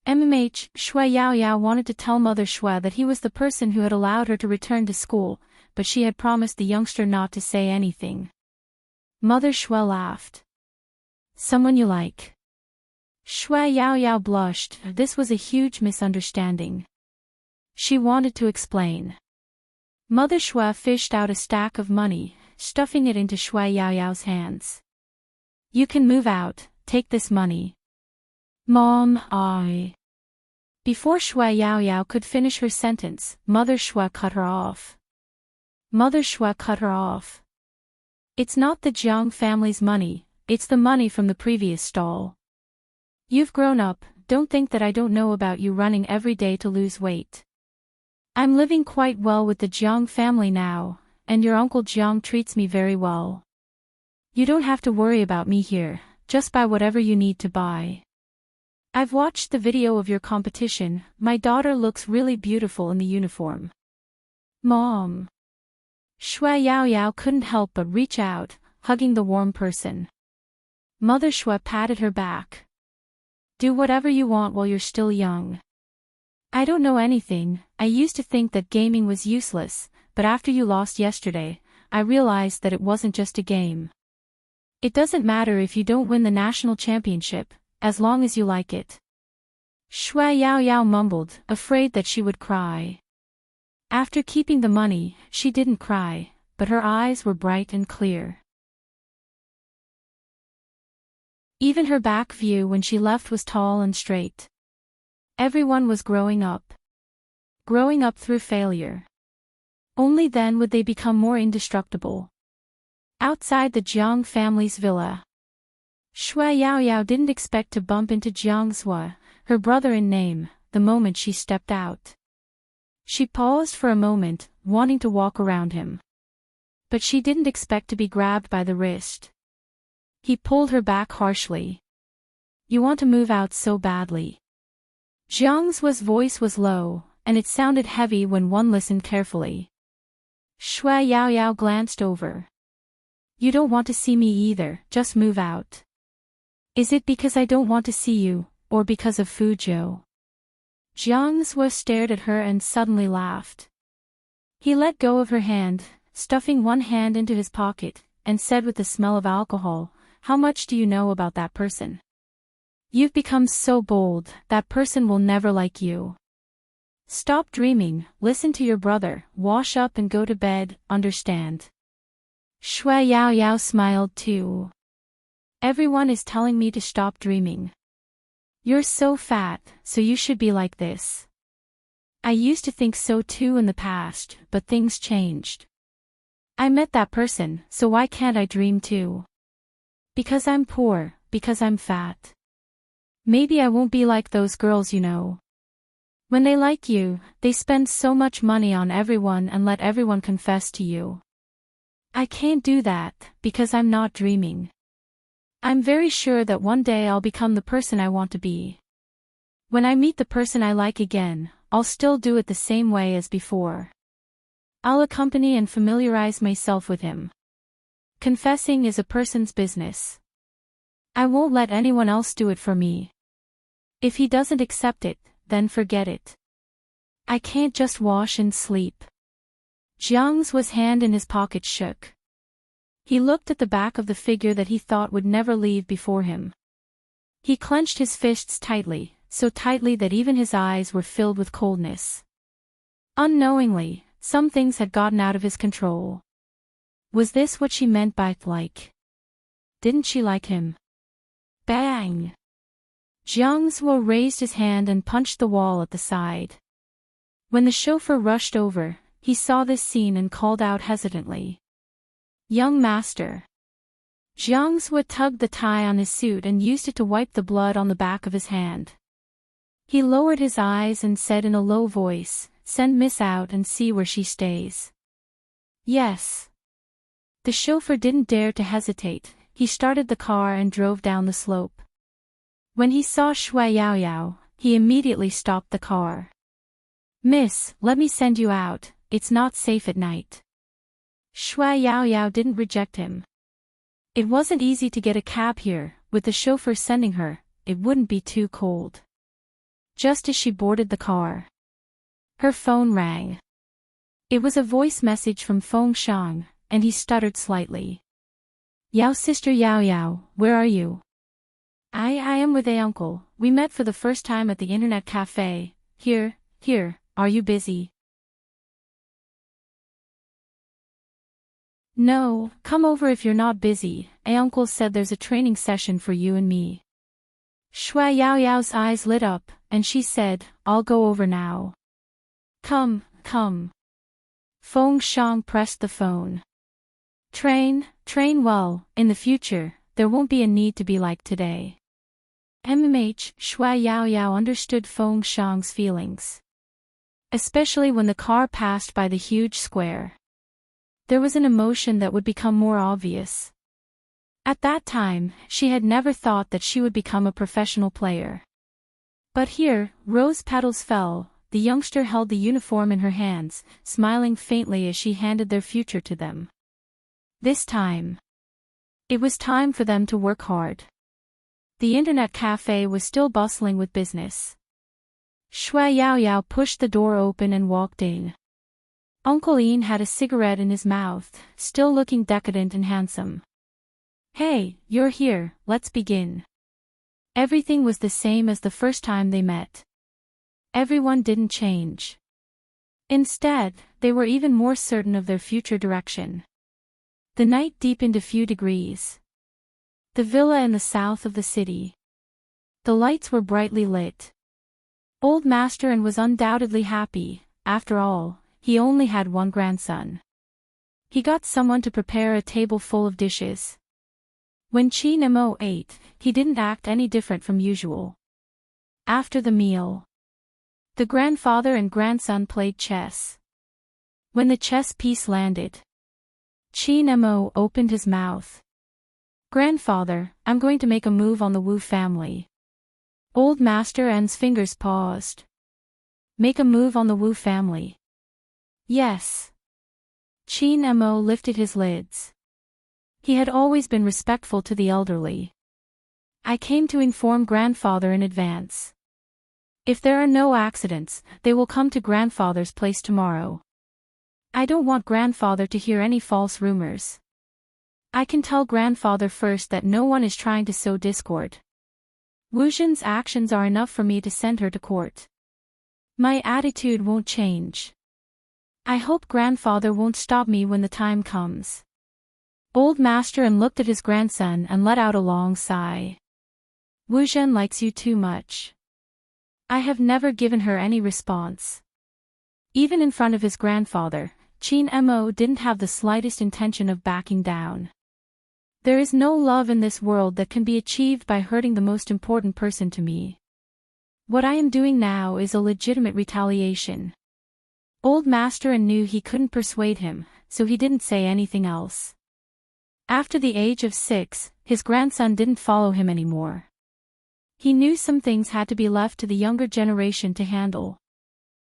Shui Yao Yao wanted to tell Mother Shui that he was the person who had allowed her to return to school, but she had promised the youngster not to say anything. Mother Shui laughed. Someone you like? Shui Yao Yao blushed, this was a huge misunderstanding. She wanted to explain. Mother Shui fished out a stack of money, stuffing it into Shui Yao Yao's hands. You can move out, take this money. Mom, I. Before Shui Yao Yao could finish her sentence, Mother Shui cut her off. Mother Shui cut her off. It's not the Jiang family's money, it's the money from the previous stall. You've grown up, don't think that I don't know about you running every day to lose weight. I'm living quite well with the Jiang family now, and your Uncle Jiang treats me very well. You don't have to worry about me here, just buy whatever you need to buy. I've watched the video of your competition, my daughter looks really beautiful in the uniform. Mom. Shui Yao Yao couldn't help but reach out, hugging the warm person. Mother Shui patted her back. Do whatever you want while you're still young. I don't know anything, I used to think that gaming was useless, but after you lost yesterday, I realized that it wasn't just a game. It doesn't matter if you don't win the national championship, as long as you like it. Shui Yao Yao mumbled, afraid that she would cry. After keeping the money, she didn't cry, but her eyes were bright and clear. Even her back view when she left was tall and straight. Everyone was growing up. Growing up through failure. Only then would they become more indestructible. Outside the Jiang family's villa. Shui Yao Yao didn't expect to bump into Jiang Zhua, her brother in name, the moment she stepped out. She paused for a moment, wanting to walk around him. But she didn't expect to be grabbed by the wrist. He pulled her back harshly. You want to move out so badly. Jiang Zhua's voice was low, and it sounded heavy when one listened carefully. Shui Yao Yao glanced over. You don't want to see me either, just move out. Is it because I don't want to see you, or because of Fuzhou? Jiang Zhua stared at her and suddenly laughed. He let go of her hand, stuffing one hand into his pocket, and said with the smell of alcohol, how much do you know about that person? You've become so bold, that person will never like you. Stop dreaming, listen to your brother, wash up and go to bed, understand? Shui Yao Yao smiled too. Everyone is telling me to stop dreaming. You're so fat, so you should be like this. I used to think so too in the past, but things changed. I met that person, so why can't I dream too? Because I'm poor, because I'm fat. Maybe I won't be like those girls you know. When they like you, they spend so much money on everyone and let everyone confess to you. I can't do that, because I'm not dreaming. I'm very sure that one day I'll become the person I want to be. When I meet the person I like again, I'll still do it the same way as before. I'll accompany and familiarize myself with him. Confessing is a person's business. I won't let anyone else do it for me. If he doesn't accept it, then forget it. I can't just wash and sleep. Jiang Zhua's hand in his pocket shook. He looked at the back of the figure that he thought would never leave before him. He clenched his fists tightly, so tightly that even his eyes were filled with coldness. Unknowingly, some things had gotten out of his control. Was this what she meant by like? Didn't she like him? Bang! Jiang Zuo raised his hand and punched the wall at the side. When the chauffeur rushed over, he saw this scene and called out hesitantly. "Young master." Jiang Zuo tugged the tie on his suit and used it to wipe the blood on the back of his hand. He lowered his eyes and said in a low voice, "Send Miss out and see where she stays." "Yes." The chauffeur didn't dare to hesitate. He started the car and drove down the slope. When he saw Shui Yaoyao, he immediately stopped the car. "Miss, let me send you out, it's not safe at night." Shui Yaoyao didn't reject him. It wasn't easy to get a cab here, with the chauffeur sending her, it wouldn't be too cold. Just as she boarded the car, her phone rang. It was a voice message from Feng Shang, and he stuttered slightly. "Yao sister Yao Yao, where are you?" I am with a uncle, we met for the first time at the internet cafe, here, are you busy?" "No, come over if you're not busy, a uncle said there's a training session for you and me." Shui Yaoyao's eyes lit up, and she said, "I'll go over now." Come. Feng Shang pressed the phone. Train well, in the future, there won't be a need to be like today." Shui Yaoyao understood Feng Shang's feelings. Especially when the car passed by the huge square. There was an emotion that would become more obvious. At that time, she had never thought that she would become a professional player. But here, rose petals fell, the youngster held the uniform in her hands, smiling faintly as she handed their future to them. This time, it was time for them to work hard. The internet cafe was still bustling with business. Shui Yaoyao pushed the door open and walked in. Uncle Ian had a cigarette in his mouth, still looking decadent and handsome. "Hey, you're here, let's begin." Everything was the same as the first time they met. Everyone didn't change. Instead, they were even more certain of their future direction. The night deepened a few degrees. The villa in the south of the city. The lights were brightly lit. Old Master and was undoubtedly happy, after all, he only had one grandson. He got someone to prepare a table full of dishes. When Qin Mo ate, he didn't act any different from usual. After the meal, the grandfather and grandson played chess. When the chess piece landed, Qin Mo opened his mouth. "Grandfather, I'm going to make a move on the Wu family." Old Master N's fingers paused. "Make a move on the Wu family?" "Yes." Qin Mo lifted his lids. He had always been respectful to the elderly. "I came to inform grandfather in advance. If there are no accidents, they will come to grandfather's place tomorrow. I don't want grandfather to hear any false rumors. I can tell grandfather first that no one is trying to sow discord. Wu Zhen's actions are enough for me to send her to court. My attitude won't change. I hope grandfather won't stop me when the time comes." Old Master and looked at his grandson and let out a long sigh. "Wu Zhen likes you too much. I have never given her any response." Even in front of his grandfather, Qin Mo didn't have the slightest intention of backing down. There is no love in this world that can be achieved by hurting the most important person to me. What I am doing now is a legitimate retaliation. Old Master knew he couldn't persuade him, so he didn't say anything else. After the age of 6, his grandson didn't follow him anymore. He knew some things had to be left to the younger generation to handle.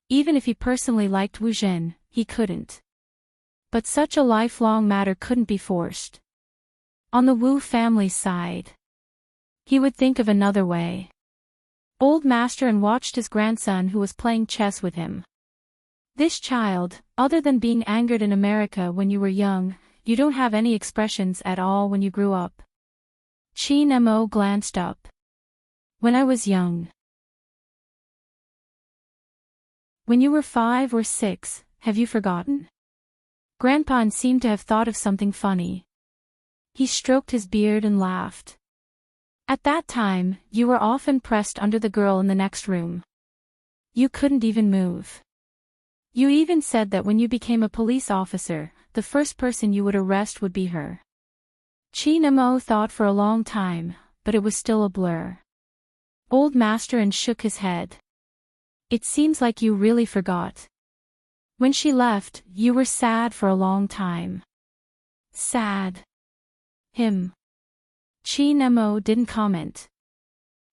Even if he personally liked Wu Zhen, he couldn't. But such a lifelong matter couldn't be forced. On the Wu family's side, he would think of another way. Old Master watched his grandson who was playing chess with him. This child, other than being angered in America when you were young, you don't have any expressions at all when you grew up. Qin Mo glanced up. "When I was young." "When you were 5 or 6, have you forgotten?" Grandpa seemed to have thought of something funny. He stroked his beard and laughed. At that time, you were often pressed under the girl in the next room. You couldn't even move. You even said that when you became a police officer, the first person you would arrest would be her. Chin Mo thought for a long time, but it was still a blur. Old Master and shook his head. It seems like you really forgot. When she left, you were sad for a long time. Sad. Him. Chin Mo didn't comment.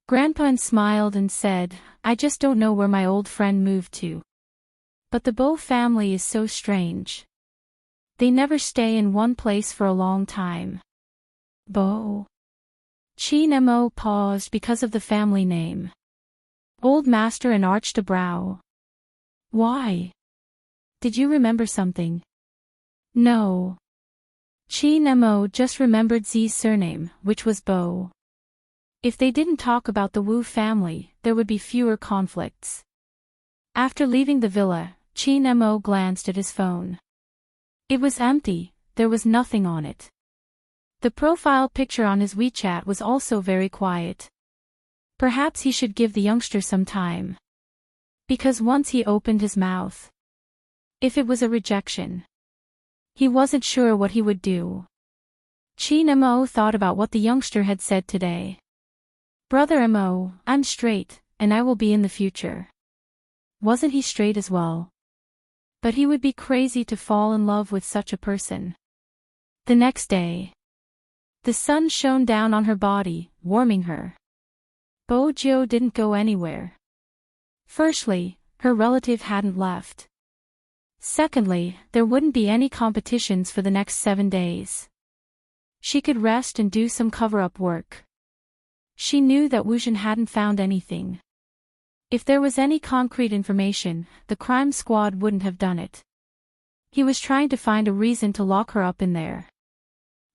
Grandpa smiled and said, I just don't know where my old friend moved to. But the Bo family is so strange. They never stay in one place for a long time. Bo. Chin Mo paused because of the family name. Old Master arched a brow. Why? Did you remember something? No. Chin Mo just remembered Zi's surname, which was Bo. If they didn't talk about the Wu family, there would be fewer conflicts. After leaving the villa, Chin Mo glanced at his phone. It was empty, there was nothing on it. The profile picture on his WeChat was also very quiet. Perhaps he should give the youngster some time. Because once he opened his mouth, if it was a rejection, he wasn't sure what he would do. Chin Mo thought about what the youngster had said today. Brother Mo, I'm straight, and I will be in the future. Wasn't he straight as well? But he would be crazy to fall in love with such a person. The next day, the sun shone down on her body, warming her. Bojo didn't go anywhere. Firstly, her relative hadn't left. Secondly, there wouldn't be any competitions for the next 7 days. She could rest and do some cover-up work. She knew that Wuzhen hadn't found anything. If there was any concrete information, the crime squad wouldn't have done it. He was trying to find a reason to lock her up in there.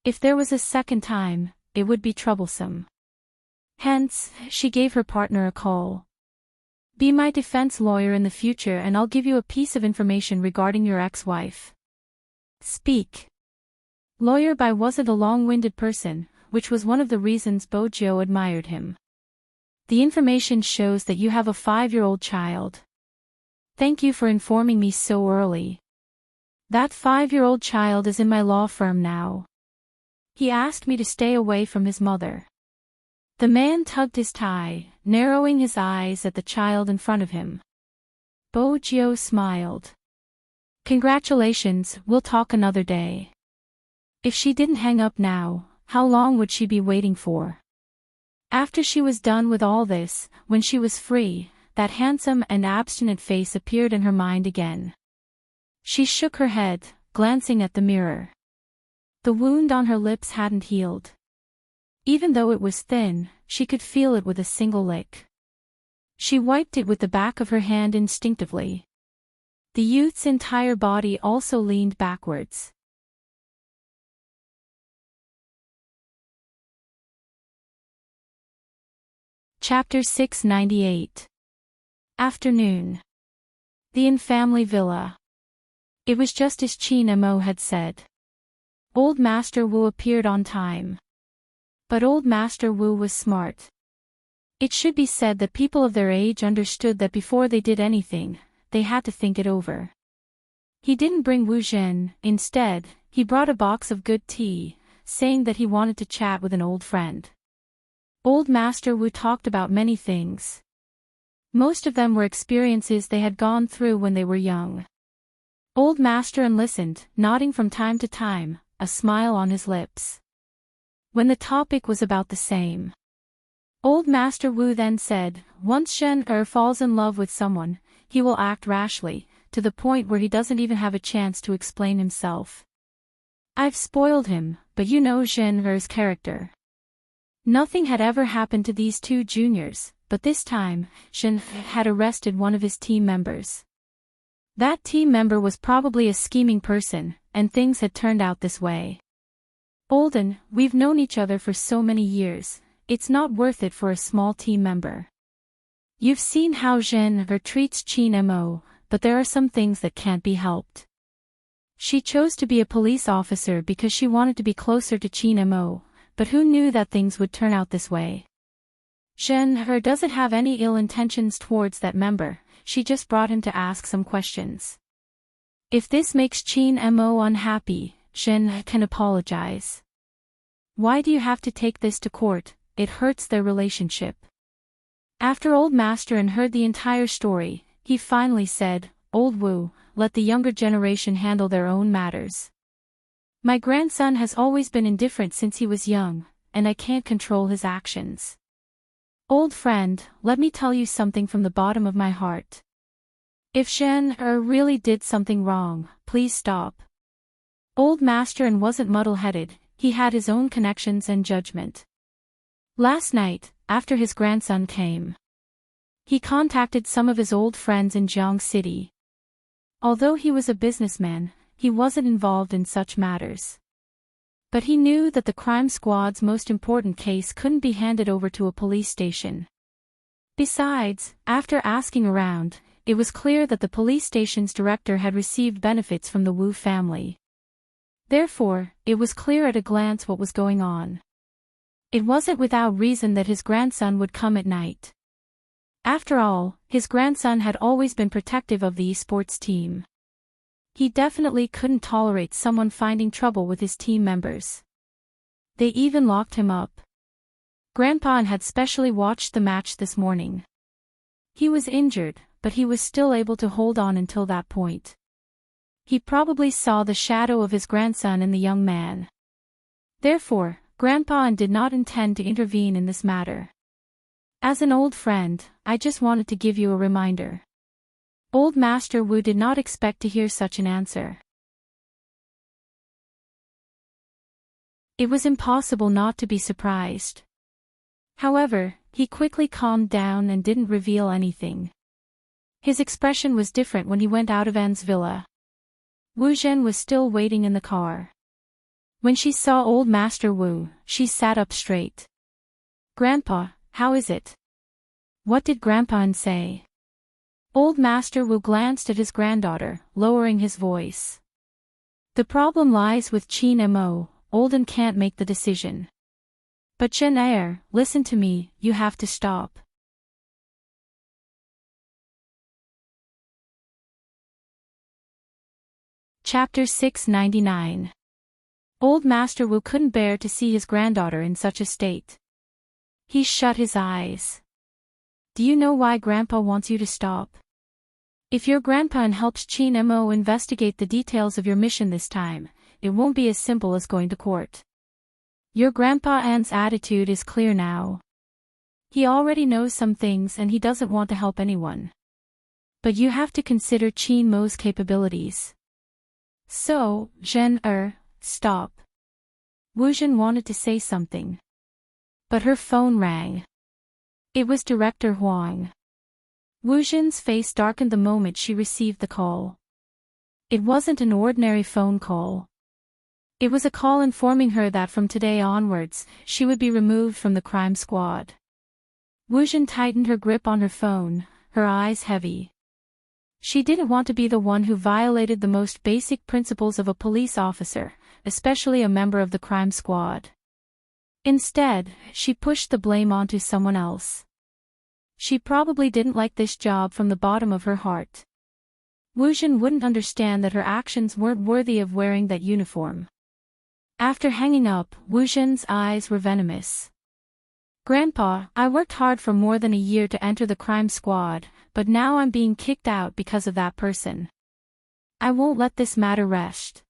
If there was a second time, it would be troublesome. Hence, she gave her partner a call. Be my defense lawyer in the future and I'll give you a piece of information regarding your ex-wife. Speak. Lawyer Bai wasn't a long-winded person, which was one of the reasons Bojo admired him. The information shows that you have a 5-year-old child. Thank you for informing me so early. That 5-year-old child is in my law firm now. He asked me to stay away from his mother. The man tugged his tie, narrowing his eyes at the child in front of him. Bojo smiled. Congratulations, we'll talk another day. If she didn't hang up now, how long would she be waiting for? After she was done with all this, when she was free, that handsome and abstinent face appeared in her mind again. She shook her head, glancing at the mirror. The wound on her lips hadn't healed. Even though it was thin, she could feel it with a single lick. She wiped it with the back of her hand instinctively. The youth's entire body also leaned backwards. Chapter 698. Afternoon. The in-family villa. It was just as Chin Mo had said. Old Master Wu appeared on time. But Old Master Wu was smart. It should be said that people of their age understood that before they did anything, they had to think it over. He didn't bring Wu Zhen, instead, he brought a box of good tea, saying that he wanted to chat with an old friend. Old Master Wu talked about many things. Most of them were experiences they had gone through when they were young. Old Master listened, nodding from time to time, a smile on his lips. When the topic was about the same, Old Master Wu then said, once Shen falls in love with someone, he will act rashly, to the point where he doesn't even have a chance to explain himself. I've spoiled him, but you know Shen's character. Nothing had ever happened to these two juniors, but this time, Shen had arrested one of his team members. That team member was probably a scheming person, and things had turned out this way. Olden, we've known each other for so many years, it's not worth it for a small team member. You've seen how Zhen treats Chin Mo, but there are some things that can't be helped. She chose to be a police officer because she wanted to be closer to Chin Mo, but who knew that things would turn out this way? Zhen doesn't have any ill intentions towards that member, she just brought him to ask some questions. If this makes Qin Mo unhappy, Zhen can apologize. Why do you have to take this to court? It hurts their relationship. After Old Master heard the entire story, he finally said, Old Wu, let the younger generation handle their own matters. My grandson has always been indifferent since he was young, and I can't control his actions. Old friend, let me tell you something from the bottom of my heart. If Zhen really did something wrong, please stop. Old Master wasn't muddle-headed, he had his own connections and judgment. Last night, after his grandson came, he contacted some of his old friends in Jiang City. Although he was a businessman, he wasn't involved in such matters. But he knew that the crime squad's most important case couldn't be handed over to a police station. Besides, after asking around, it was clear that the police station's director had received benefits from the Wu family. Therefore, it was clear at a glance what was going on. It wasn't without reason that his grandson would come at night. After all, his grandson had always been protective of the esports team. He definitely couldn't tolerate someone finding trouble with his team members. They even locked him up. Grandpa had specially watched the match this morning. He was injured, but he was still able to hold on until that point. He probably saw the shadow of his grandson in the young man. Therefore, Grandpa did not intend to intervene in this matter. As an old friend, I just wanted to give you a reminder. Old Master Wu did not expect to hear such an answer. It was impossible not to be surprised. However, he quickly calmed down and didn't reveal anything. His expression was different when he went out of Anne's villa. Wu Zhen was still waiting in the car. When she saw Old Master Wu, she sat up straight. Grandpa, how is it? What did Grandpa say? Old Master Wu glanced at his granddaughter, lowering his voice. The problem lies with Qin Mo, Olden can't make the decision. But Zhen listen to me, you have to stop. Chapter 699. Old Master Wu couldn't bear to see his granddaughter in such a state. He shut his eyes. Do you know why Grandpa wants you to stop? If your grandpa helps Qin Mo investigate the details of your mission this time, it won't be as simple as going to court. Your Grandpa An's attitude is clear now. He already knows some things and he doesn't want to help anyone. But you have to consider Qin Mo's capabilities. So, Zhen stop. Wu Zhen wanted to say something. But her phone rang. It was Director Huang. Wu Zhen's face darkened the moment she received the call. It wasn't an ordinary phone call. It was a call informing her that from today onwards, she would be removed from the crime squad. Wu Zhen tightened her grip on her phone, her eyes heavy. She didn't want to be the one who violated the most basic principles of a police officer, especially a member of the crime squad. Instead, she pushed the blame onto someone else. She probably didn't like this job from the bottom of her heart. Wu Zhen wouldn't understand that her actions weren't worthy of wearing that uniform. After hanging up, Wu Zhen's eyes were venomous. Grandpa, I worked hard for more than a year to enter the crime squad, but now I'm being kicked out because of that person. I won't let this matter rest.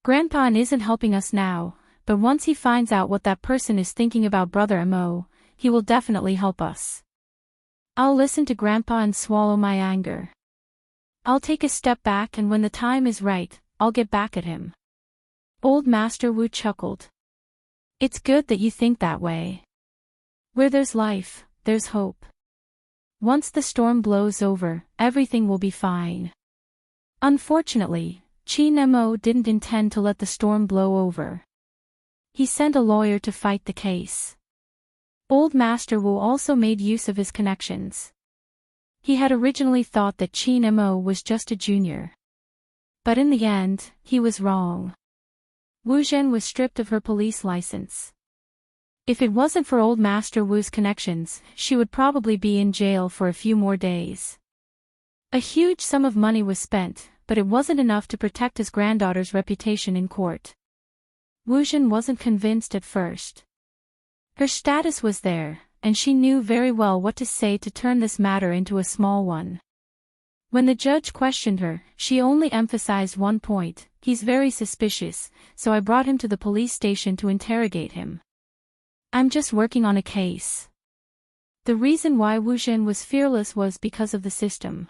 Grandpa isn't helping us now, but once he finds out what that person is thinking about Brother Mo, he will definitely help us. I'll listen to Grandpa and swallow my anger. I'll take a step back and when the time is right, I'll get back at him. Old Master Wu chuckled. It's good that you think that way. Where there's life, there's hope. Once the storm blows over, everything will be fine. Unfortunately, Qin Mo didn't intend to let the storm blow over. He sent a lawyer to fight the case. Old Master Wu also made use of his connections. He had originally thought that Qin Mo was just a junior. But in the end, he was wrong. Wu Zhen was stripped of her police license. If it wasn't for old Master Wu's connections, she would probably be in jail for a few more days. A huge sum of money was spent, but it wasn't enough to protect his granddaughter's reputation in court. Wu Zhen wasn't convinced at first. Her status was there, and she knew very well what to say to turn this matter into a small one. When the judge questioned her, she only emphasized one point: he's very suspicious, so I brought him to the police station to interrogate him. I'm just working on a case. The reason why Wu Zhen was fearless was because of the system.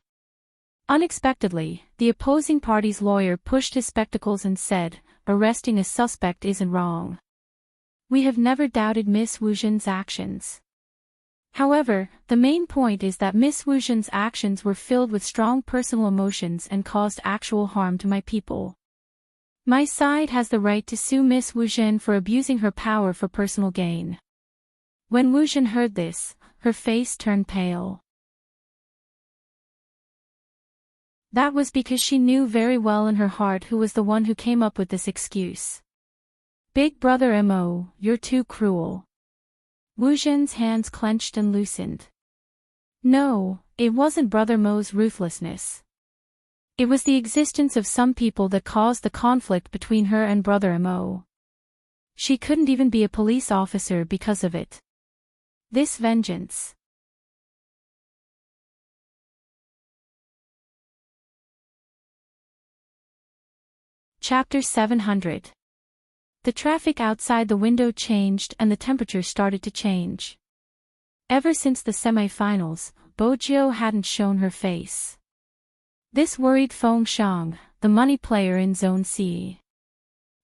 Unexpectedly, the opposing party's lawyer pushed his spectacles and said, "Arresting a suspect isn't wrong. We have never doubted Miss Wu Zhen's actions. However, the main point is that Miss Wu Zhen's actions were filled with strong personal emotions and caused actual harm to my people. My side has the right to sue Miss Wu Zhen for abusing her power for personal gain." When Wu Zhen heard this, her face turned pale. That was because she knew very well in her heart who was the one who came up with this excuse. "Big Brother Mo, you're too cruel." Wu Zhen's hands clenched and loosened. No, it wasn't Brother Mo's ruthlessness. It was the existence of some people that caused the conflict between her and Brother Mo. She couldn't even be a police officer because of it. This vengeance. Chapter 700. The traffic outside the window changed and the temperature started to change. Ever since the semi-finals, Bojiu hadn't shown her face. This worried Feng Shang, the money player in Zone C.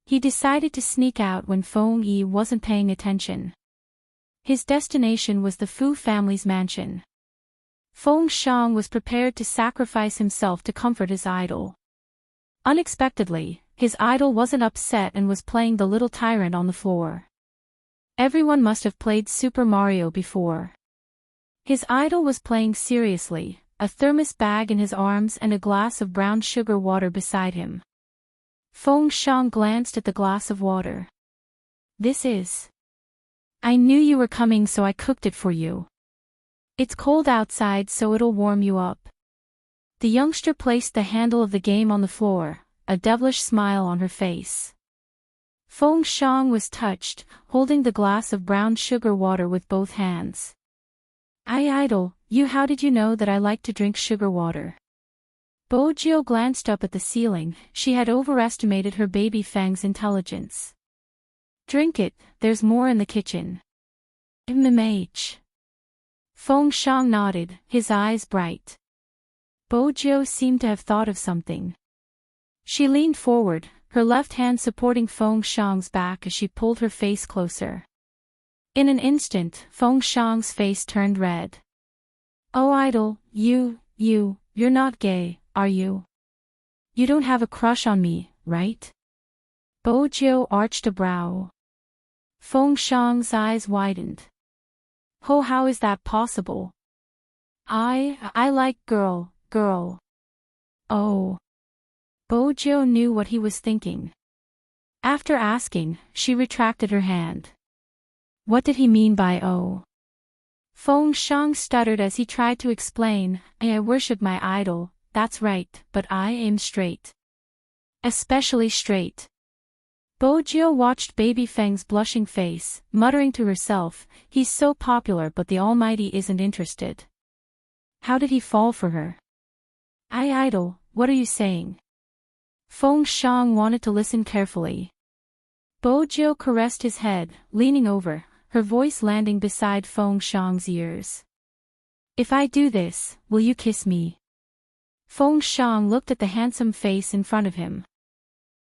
He decided to sneak out when Feng Yi wasn't paying attention. His destination was the Fu family's mansion. Feng Shang was prepared to sacrifice himself to comfort his idol. Unexpectedly, his idol wasn't upset and was playing the little tyrant on the floor. Everyone must have played Super Mario before. His idol was playing seriously, a thermos bag in his arms and a glass of brown sugar water beside him. Feng Shang glanced at the glass of water. "This is. I knew you were coming, so I cooked it for you. It's cold outside, so it'll warm you up." The youngster placed the handle of the game on the floor, a devilish smile on her face. Feng Shang was touched, holding the glass of brown sugar water with both hands. Idol, how did you know that I like to drink sugar water?" Bojiu glanced up at the ceiling. She had overestimated her baby Fang's intelligence. "Drink it, there's more in the kitchen." "MMH." Feng Shang nodded, his eyes bright. Bojiu seemed to have thought of something. She leaned forward, her left hand supporting Feng Shang's back as she pulled her face closer. In an instant, Feng Shang's face turned red. "Oh idol, you're not gay, are you? You don't have a crush on me, right?" Bojiu arched a brow. Feng Shang's eyes widened. "Oh, how is that possible? I like girl. Oh." Bojiu knew what he was thinking. After asking, she retracted her hand. What did he mean by oh? Feng Shang stuttered as he tried to explain, I worship my idol, that's right, but I am straight. Especially straight. Bojiu watched baby Feng's blushing face, muttering to herself, he's so popular but the Almighty isn't interested. How did he fall for her? Idol, what are you saying? Feng Shang wanted to listen carefully. Bojiu caressed his head, leaning over, her voice landing beside Feng Shang's ears. If I do this, will you kiss me? Feng Shang looked at the handsome face in front of him.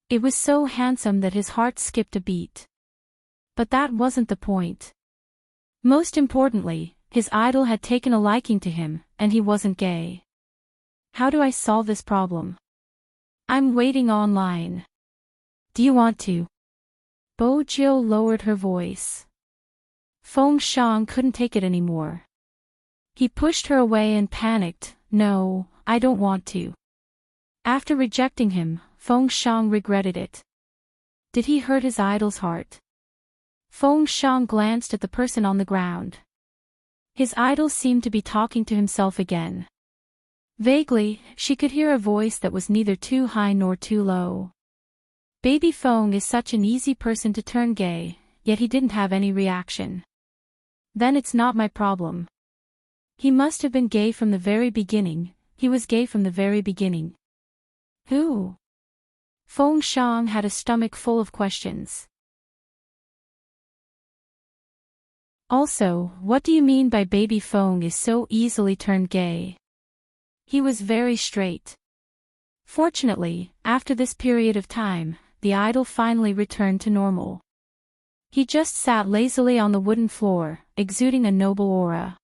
It was so handsome that his heart skipped a beat. But that wasn't the point. Most importantly, his idol had taken a liking to him, and he wasn't gay. How do I solve this problem? I'm waiting online. Do you want to? Bojiu lowered her voice. Feng Shang couldn't take it anymore. He pushed her away and panicked, no, I don't want to. After rejecting him, Feng Shang regretted it. Did he hurt his idol's heart? Feng Shang glanced at the person on the ground. His idol seemed to be talking to himself again. Vaguely, she could hear a voice that was neither too high nor too low. Baby Feng is such an easy person to turn gay, yet he didn't have any reaction. Then it's not my problem. He must have been gay from the very beginning. He was gay from the very beginning. Who? Feng Shang had a stomach full of questions. Also, what do you mean by Baby Feng is so easily turned gay? He was very straight. Fortunately, after this period of time, the idol finally returned to normal. He just sat lazily on the wooden floor, exuding a noble aura.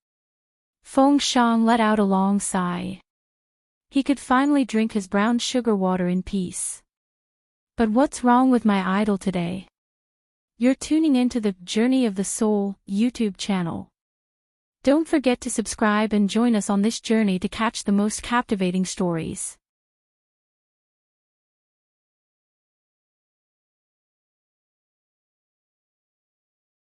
Feng Shang let out a long sigh. He could finally drink his brown sugar water in peace. But what's wrong with my idol today? You're tuning into the Journey of the Soul YouTube channel. Don't forget to subscribe and join us on this journey to catch the most captivating stories.